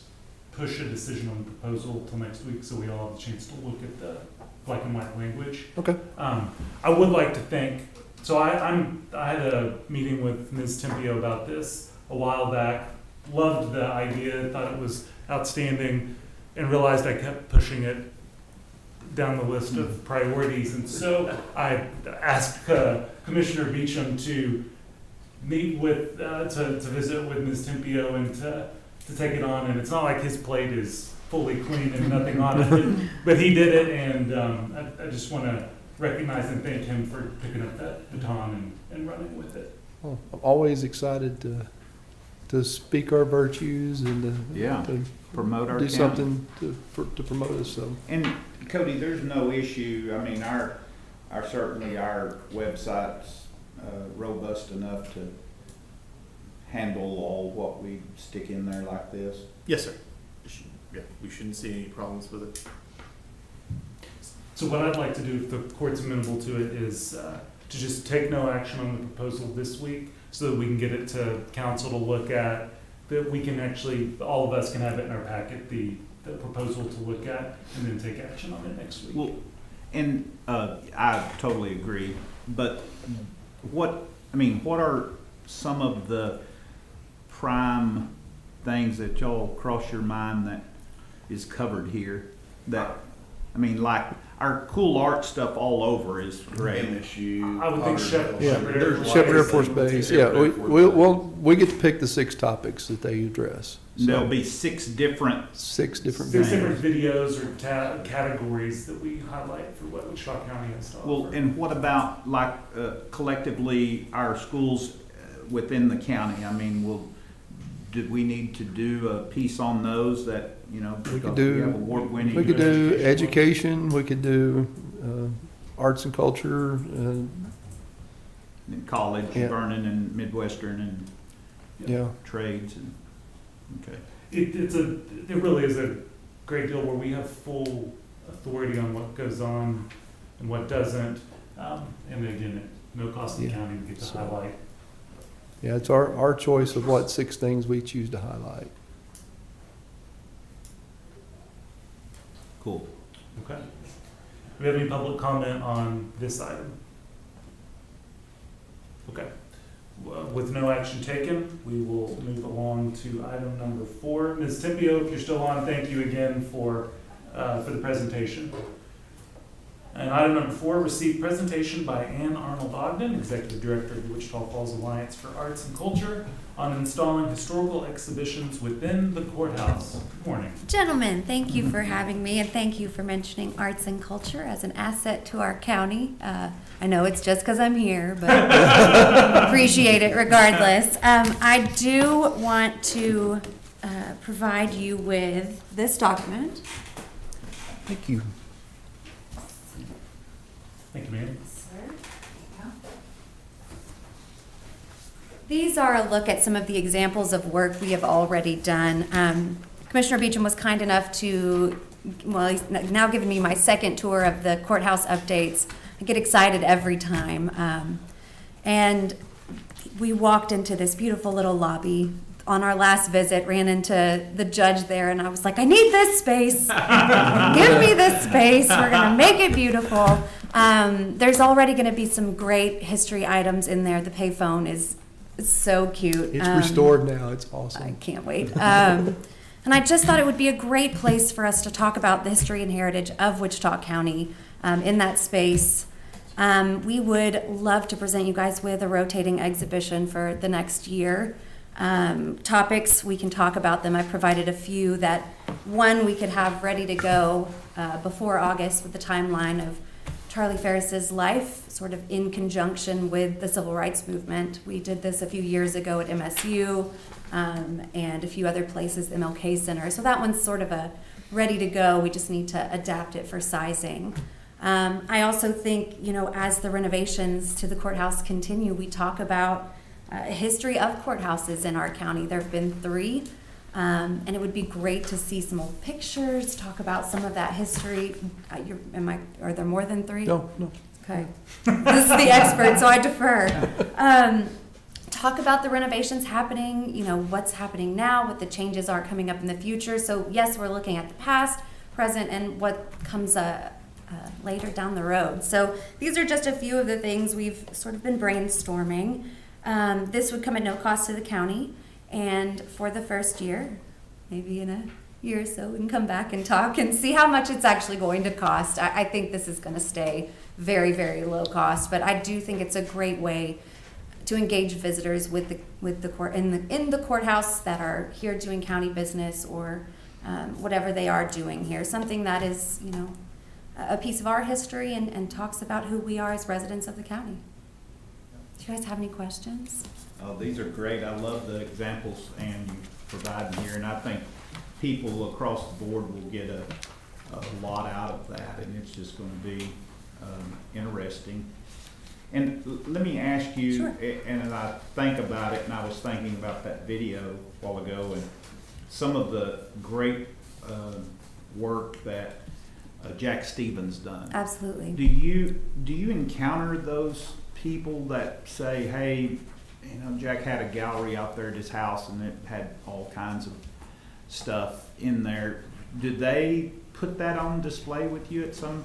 push a decision on the proposal till next week so we all have a chance to look at the black and white language. Okay. I would like to thank, so I had a meeting with Ms. Tempio about this a while back, loved the idea, thought it was outstanding, and realized I kept pushing it down the list of priorities. And so I asked Commissioner Beecham to meet with, to visit with Ms. Tempio and to take it on. And it's not like his plate is fully clean and nothing on it, but he did it. And I just want to recognize and thank him for picking up that baton and running with it. Well, I'm always excited to to speak our virtues and to Promote our do county. something to promote us. So And Cody, there's no issue, I mean, certainly our website's robust enough to handle all what we stick in there like this. Yes, sir. Yeah, we shouldn't see any problems with it. So what I'd like to do, if the court's amenable to it, is to just take no action on the proposal this week so that we can get it to council to look at, that we can actually, all of us can have it in our packet, the proposal to look at, and then take action on it next week. Well, and I totally agree, but what are some of the prime things that y'all cross your mind that is covered here? That, I mean, like, our cool art stuff all over is great. MSU. I would think Shepherd Shepherd Air Force Base. Yeah, we get to pick the 6 topics that they address. So There'll be 6 different. 6 different Six videos. different videos or categories that we highlight for what Wichita County has to offer. Well, and what about like collectively our schools within the county? I mean, did we need to do a piece on those that, you know, We could because we have do, award-winning? we could do education, we could do arts and culture, in college, Yeah. Vernon and Midwestern and yeah. trades and, okay. It really is a great deal where we have full authority on what goes on and what doesn't. And again, at no cost to the Yeah. county, we get to So- highlight. Yeah, it's our choice of what 6 things we choose to highlight. Cool. Okay. Do we have any public comment on this item? Okay. With no action taken, we will move along to item number 4. Ms. Timpio, if you're still on, thank you again for the presentation. And item number 4, received presentation by Ann Arnold Ogden, Executive Director of the Wichita Falls Alliance for Arts and Culture, on installing historical exhibitions within the courthouse. Good morning. Gentlemen, thank you for having me, and thank you for mentioning arts and culture as an asset to our county. I know it's just because I'm here, but appreciate it regardless. I do want to provide you with this document. Thank you. Thank you, ma'am. These are a look at some of the examples of work we have already done. Commissioner Beecham was kind enough to, well, he's now given me my second tour of the courthouse updates. I get excited every time. And we walked into this beautiful little lobby. On our last visit, ran into the judge there, and I was like, I need this space. Give me this space. We're going to make it beautiful. There's already going to be some great history items in there. The payphone is so cute. It's restored now. It's awesome. I can't wait. And I just thought it would be a great place for us to talk about the history and heritage of Wichita County in that space. We would love to present you guys with a rotating exhibition for the next year. Topics, we can talk about them. I provided a few that, one, we could have ready to go before August with the timeline of Charlie Ferris's life, sort of in conjunction with the civil rights movement. We did this a few years ago at MSU and a few other places, MLK Center. So that one's sort of a ready to go. We just need to adapt it for sizing. I also think, you know, as the renovations to the courthouse continue, we talk about a history of courthouses in our county. There have been 3, and it would be great to see some old pictures, talk about some of that history. Are there more than 3? No. Okay. This is the expert, so I defer. Talk about the renovations happening, you know, what's happening now, what the changes are coming up in the future. So yes, we're looking at the past, present, and what comes later down the road. So these are just a few of the things we've sort of been brainstorming. This would come at no cost to the county, and for the first year, maybe in a year or so, we can come back and talk and see how much it's actually going to cost. I think this is going to stay very, very low cost, but I do think it's a great way to engage visitors with the court in the courthouse that are here doing county business or whatever they are doing here. Something that is, you know, a piece of our history and talks about who we are as residents of the county. Do you guys have any questions? Oh, these are great. I love the examples and you provide here, and I think people across the board will get a lot out of that, and it's just going to be interesting. And let me ask you, Sure. and I think about it, and I was thinking about that video a while ago, and some of the great work that Jack Stevens done. Absolutely. Do you encounter those people that say, hey, you know, Jack had a gallery out there at his house and it had all kinds of stuff in there. Did they put that on display with you at some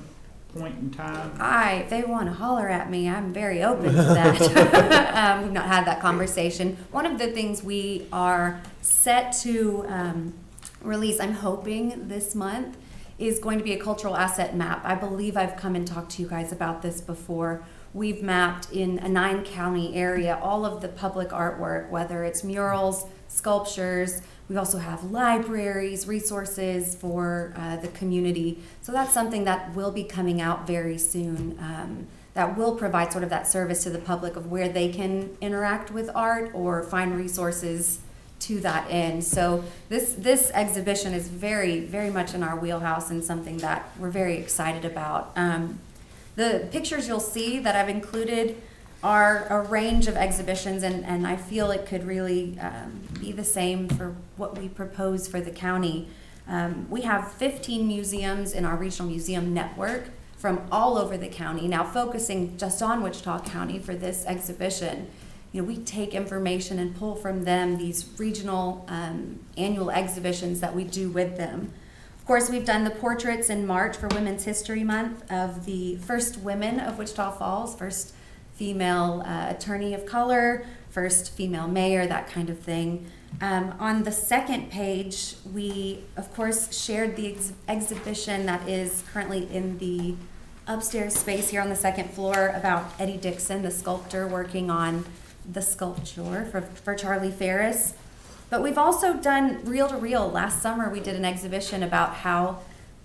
point in time? If they want to holler at me, I'm very open to that. We've not had that conversation. One of the things we are set to release, I'm hoping this month, is going to be a cultural asset map. I believe I've come and talked to you guys about this before. We've mapped in a 9-county area all of the public artwork, whether it's murals, sculptures. We also have libraries, resources for the community. So that's something that will be coming out very soon, that will provide sort of that service to the public of where they can interact with art or find resources to that end. So this exhibition is very, very much in our wheelhouse and something that we're very excited about. The pictures you'll see that I've included are a range of exhibitions, and I feel it could really be the same for what we propose for the county. We have 15 museums in our regional museum network from all over the county. Now, focusing just on Wichita County for this exhibition, you know, we take information and pull from them these regional annual exhibitions that we do with them. Of course, we've done the portraits in March for Women's History Month of the first women of Wichita Falls, first female attorney of color, first female mayor, that kind of thing. On the second page, we, of course, shared the exhibition that is currently in the upstairs space here on the second floor about Eddie Dixon, the sculptor, working on the sculpture for Charlie Ferris. But we've also done reel to reel. Last summer, we did an exhibition about how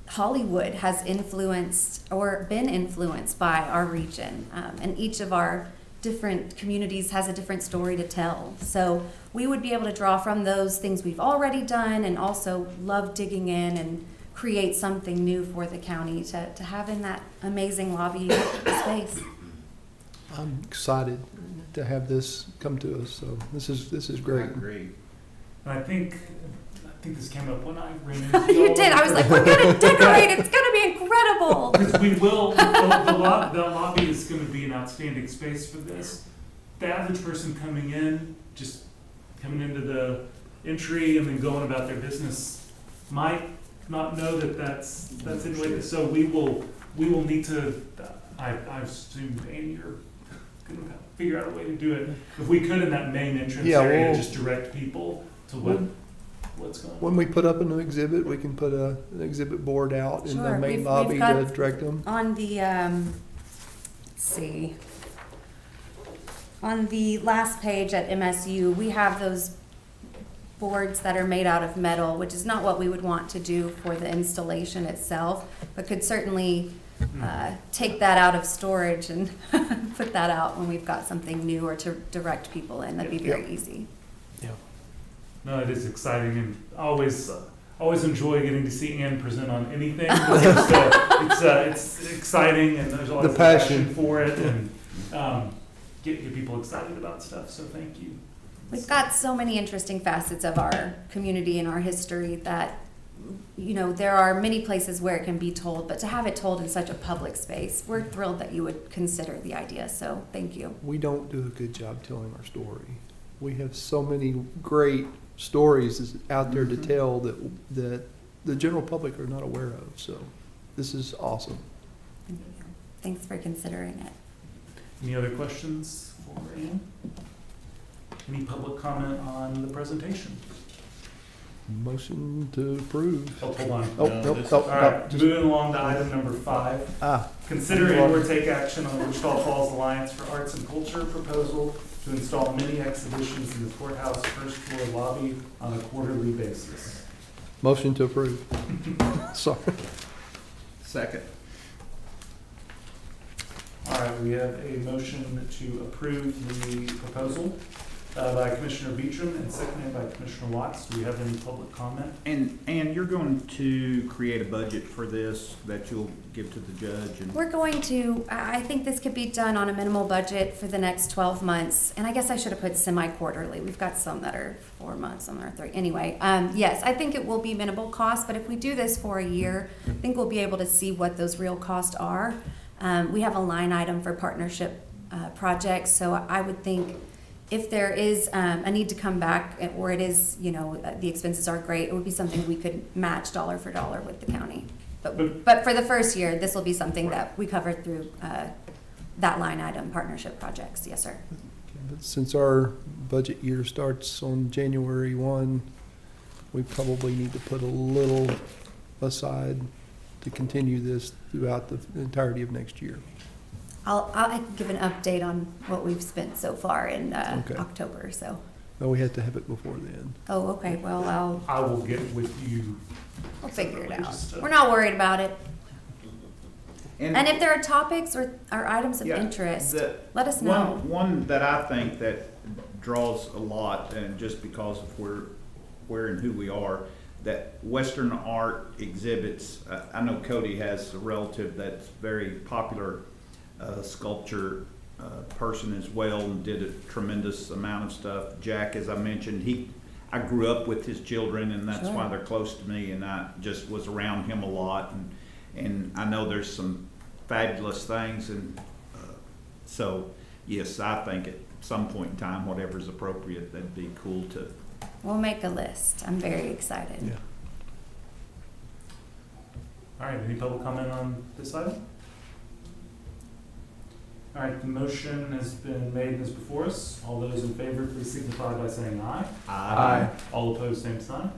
Hollywood has influenced or been influenced by our region. And each of our different communities has a different story to tell. So we would be able to draw from those things we've already done and also love digging in and create something new for the county to have in that amazing lobby space. I'm excited to have this come to us, so this is great. I agree. And I think this came up when I ran into You did. I was like, we're going to decorate. It's going to be incredible. Because we will. The lobby is going to be an outstanding space for this. The average person coming in, just coming into the entry and then going about their business, might not know that that's anyway. So we will need to. I assume, Andy, you're going to figure out a way to do it. If we could in that main entrance area, just direct people to what's going on. When we put up a new exhibit, we can put an exhibit board out in the main lobby we've to got direct them. On the, let's see, on the last page at MSU, we have those boards that are made out of metal, which is not what we would want to do for the installation itself, but could certainly take that out of storage and put that out when we've got something new or to direct people in. That'd be very easy. Yeah. No, it is exciting, and always enjoy getting to see Ann present on anything. It's exciting, and there's always the passion for it, and get people excited about stuff. So thank you. We've got so many interesting facets of our community and our history that, you know, there are many places where it can be told, but to have it told in such a public space, we're thrilled that you would consider the idea. So thank you. We don't do a good job telling our story. We have so many great stories out there to tell that the general public are not aware of. So this is awesome. Thank you. Thanks for considering it. Any other questions for Ann? Any public comment on the presentation? Motion to approve. Oh, hold on. All right, moving along to item number 5. Consider and/or take action on the Wichita Falls Alliance for Arts and Culture proposal to install mini exhibitions in the courthouse first floor lobby on a quarterly basis. Motion to approve. Sorry. Second. All right, we have a motion to approve the proposal by Commissioner Beecham and seconded by Commissioner Watts. Do we have any public comment? And you're going to create a budget for this that you'll give to the judge and. We're going to, I think this could be done on a minimal budget for the next 12 months. And I guess I should have put semi-quarterly. We've got some that are 4 months, some that are 3. Anyway, yes, I think it will be minimal cost, but if we do this for a year, I think we'll be able to see what those real costs are. We have a line item for partnership projects, so I would think if there is a need to come back, or it is, the expenses are great, it would be something we could match dollar for dollar with the county. But for the first year, this will be something that we cover through that line item, partnership projects. Yes, sir. But since our budget year starts on January 1, we probably need to put a little aside to continue this throughout the entirety of next year. I'll give an update on what we've spent so far in Okay. October. So. No, we have to have it before then. Oh, okay. Well, I will get with you. we'll figure it out. Just, We're not worried about it. And And if there are topics or items of Yeah, interest, the- let us know. One that I think that draws a lot, and just because of where and who we are, that Western art exhibits. I know Cody has a relative that's very popular sculpture person as well, and did a tremendous amount of stuff. Jack, as I mentioned, I grew up with his children, and that's Sure. why they're close to me, and I just was around him a lot, and I know there's some fabulous things, and so yes, I think at some point in time, whatever's appropriate, that'd be cool to. We'll make a list. I'm very excited. Yeah. All right, any public comment on this item? All right, the motion has been made and is before us. All those in favor, please signify by saying aye. Aye. All opposed, same sign.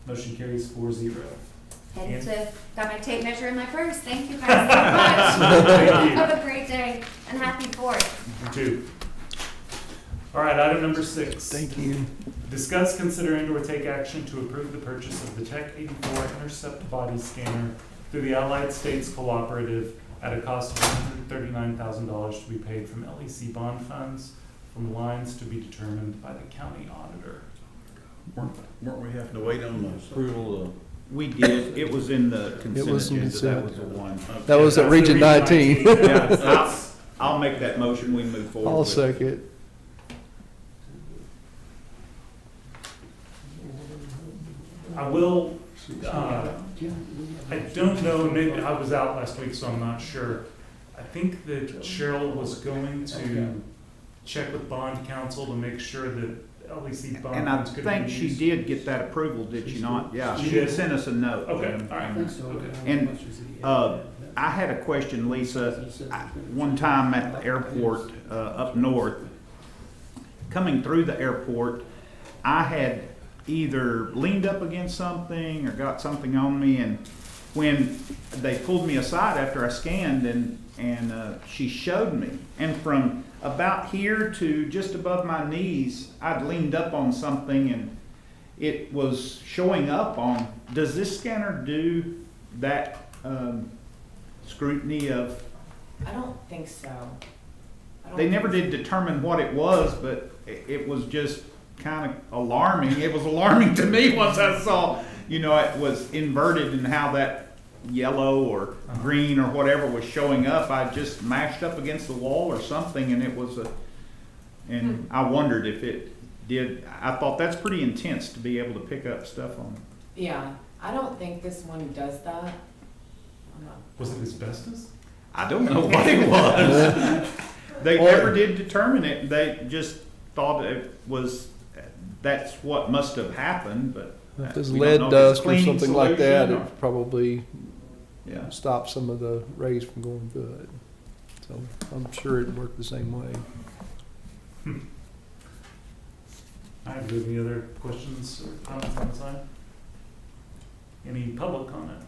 Motion carries 4-0. Headed to, got my tape measure in my purse. Thank you guys so much. Thank you. Have a great day and happy 4th. You too. All right, item number 6. Thank you. Discuss, consider, and/or take action to approve the purchase of the Tech 84 Intercept Body Scanner through the Allied States Cooperative at a cost of $139,000 to be paid from LEC bond funds from lines to be determined by the county auditor. Weren't we having to wait on the approval of? We did, it was in the consent was in agenda, that consent. was the one. That was at That's the Region 19. Yeah, I'll make that motion, we move forward. I'll with it. second. I will, I don't know, maybe I was out last week, so I'm not sure. I think that Cheryl was going to check with bond counsel to make sure that LEC bond And I funds could be think she used. did get that approval, did she not? Yeah, She she did? sent us a note. Okay, all right. And I had a question, Lisa. One time at the airport up north, coming through the airport, I had either leaned up against something or got something on me, and when they pulled me aside after I scanned, and she showed me, and from about here to just above my knees, I'd leaned up on something, and it was showing up on. Does this scanner do that scrutiny of? I don't think so. They never did determine what it was, but it was just kind of alarming. It was alarming to me once I saw, it was inverted and how that yellow or green or whatever was showing up. I just mashed up against the wall or something, and it was and I wondered if it did. I thought that's pretty intense to be able to pick up stuff on. Yeah, I don't think this one does that. I'm not- Was it asbestos? I don't know what it was. They never did determine it. They just thought it was, that's what must have happened, but. If it's we don't lead know if dust it's or cleaning something like that, solution or- it probably Yeah. stops some of the rays from going good. So I'm sure it'd work the same way. All right, do we have any other questions or comments on the side? Any public comment?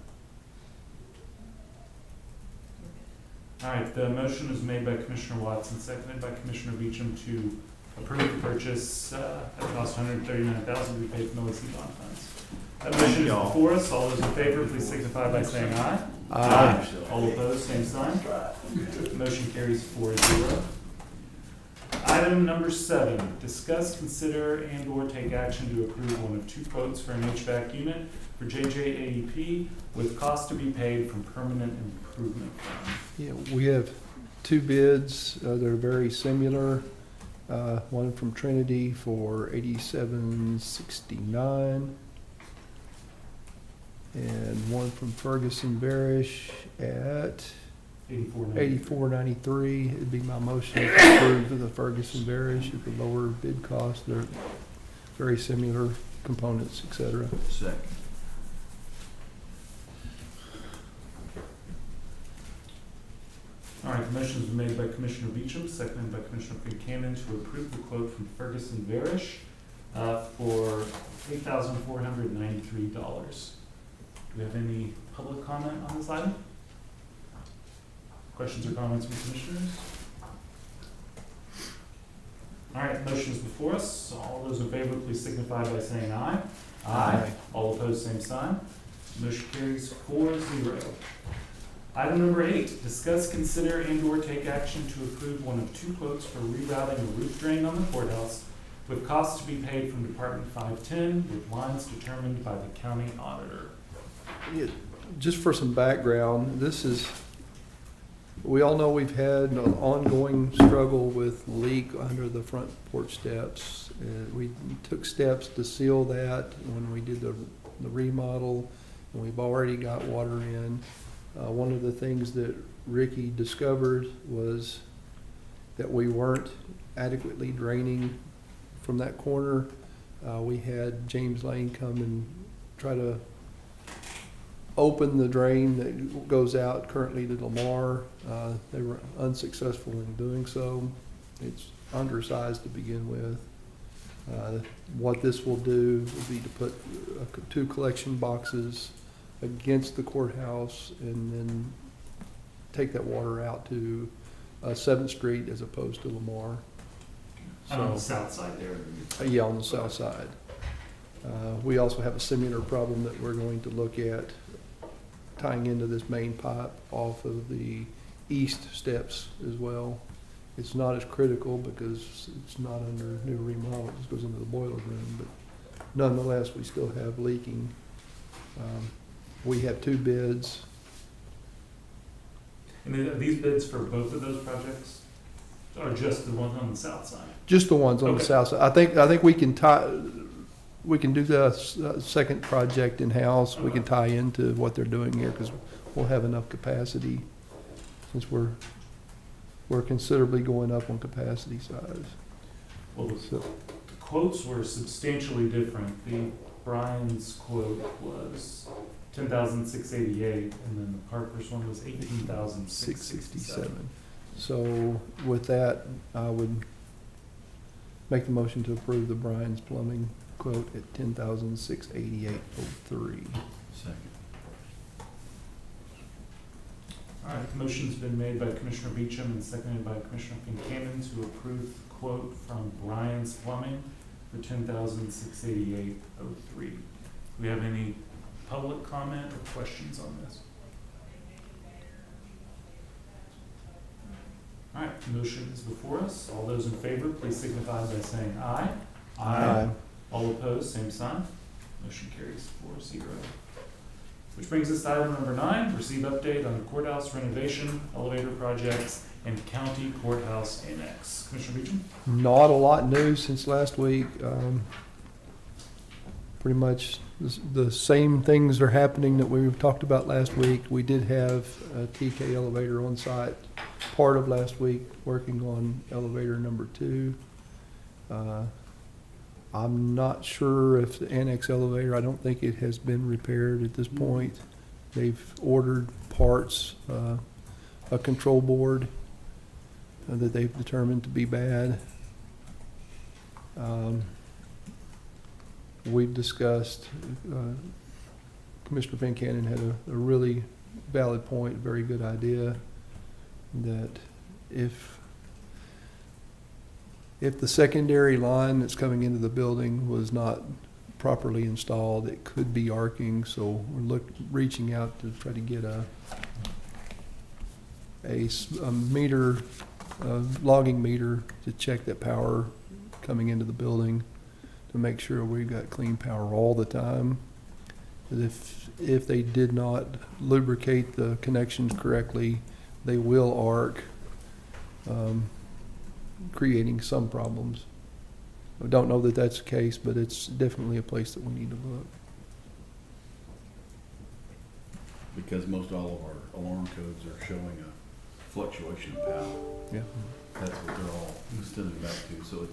All right, the motion is made by Commissioner Watson, seconded by Commissioner Beecham to approve the purchase at a cost of $139,000 to be paid from LEC bond funds. That motion is y'all. before us. All those in favor, please signify by saying aye. Aye. All opposed, same sign. Motion carries 4-0. Item number 7, discuss, consider, and/or take action to approve one of 2 quotes for an HVAC unit for JJAEP with cost to be paid from permanent improvement fund. Yeah, we have 2 bids. They're very similar. One from Trinity for $87.69, and one from Ferguson Barish at $84.93. It'd be my motion to approve the Ferguson Barish at the lower bid cost. They're very similar components, etc. Second. All right, the motion has been made by Commissioner Beecham, seconded by Commissioner Buchanan to approve the quote from Ferguson Barish for $8,493. Do we have any public comment on this item? Questions or comments from commissioners? All right, motion is before us. All those in favor, please signify by saying aye. Aye. All opposed, same sign. Motion carries 4-0. Item number 8, discuss, consider, and/or take action to approve one of 2 quotes for rerouting a roof drain on the courthouse with costs to be paid from Department 510 with lines determined by the county auditor. Yeah, just for some background, we all know we've had an ongoing struggle with leak under the front porch steps. We took steps to seal that when we did the remodel, and we've already got water in. One of the things that Ricky discovered was that we weren't adequately draining from that corner. We had James Lane come and try to open the drain that goes out currently to Lamar. They were unsuccessful in doing so. It's undersized to begin with. What this will do would be to put 2 collection boxes against the courthouse and then take that water out to 7th Street as opposed to Lamar. On the south side there. Yeah, on the south side. We also have a similar problem that we're going to look at tying into this main pipe off of the east steps as well. It's not as critical because it's not under new remodel, it just goes into the boiler room, but nonetheless, we still have leaking. We have 2 bids. And are these bids for both of those projects, or just the one on the south side? Just the ones on the south side. I think we can do the second project in-house. We can tie into what they're doing here because we'll have enough capacity since we're considerably going up on capacity size. Well, the quotes were substantially different. Brian's quote was $10,688, and then the Parker's one was $18,667. So with that, I would make the motion to approve the Brian's Plumbing quote at $10,688.03. Second. All right, the motion's been made by Commissioner Beecham and seconded by Commissioner Buchanan to approve the quote from Brian's Plumbing for $10,688.03. Do we have any public comment or questions on this? All right, the motion is before us. All those in favor, please signify by saying aye. Aye. All opposed, same sign. Motion carries 4-0. Which brings us to item number 9, receive update on the courthouse renovation, elevator projects, and county courthouse annex. Commissioner Beecham? Not a lot new since last week. Pretty much the same things are happening that we talked about last week. We did have a TK elevator on site part of last week working on elevator number 2. I'm not sure if the annex elevator, I don't think it has been repaired at this point. They've ordered parts, a control board that they've determined to be bad. We've discussed, Commissioner Buchanan had a really valid point, very good idea, that if the secondary line that's coming into the building was not properly installed. It could be arcing, so we're reaching out to try to get a meter, logging meter to check that power coming into the building, to make sure we've got clean power all the time. 'Cause if they did not lubricate the connections correctly, they will arc, creating some problems. I don't know that that's the case, but it's definitely a place that we need to look. Because most all of our alarm codes are showing a fluctuation of power. Yeah. That's what they're all stemming back to, so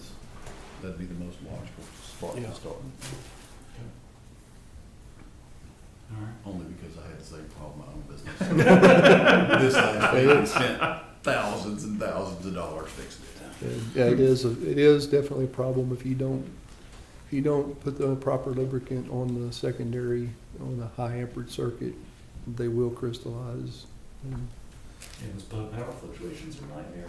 that'd be the most logical spot Yeah. to start. All right. Only because I had the same problem in my own business. This last week, we spent thousands and thousands of dollars fixing it. Yeah, it is definitely a problem if you don't put the proper lubricant on the secondary, on a high amperage circuit, they will crystallize. And Yeah, those power fluctuations are nightmare.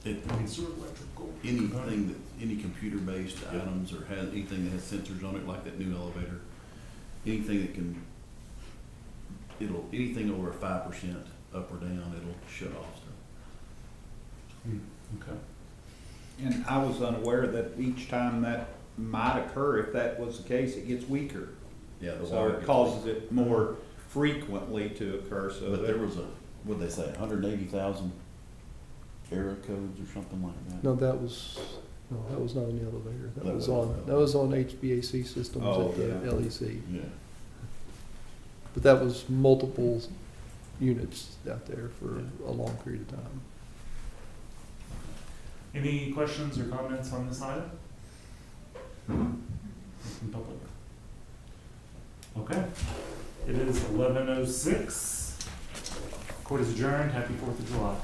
I mean, sort of electrical. Anything that, any computer-based items or has anything that has sensors on it, like that new elevator, anything that can, anything over 5% up or down, it'll shut off stuff. Okay. And I was unaware that each time that might occur, if that was the case, it gets weaker. Yeah, the So wire it gets causes it more frequently to occur, so. But there was what'd they say, 180,000 error codes or something like that? no, that was not in the elevator. That That was was on HVAC systems Oh, at the yeah. LEC. Yeah. But that was multiple units out there for a long period of time. Any questions or comments on this item? From public? Okay. It is 11:06. Court is adjourned. Happy 4th of July.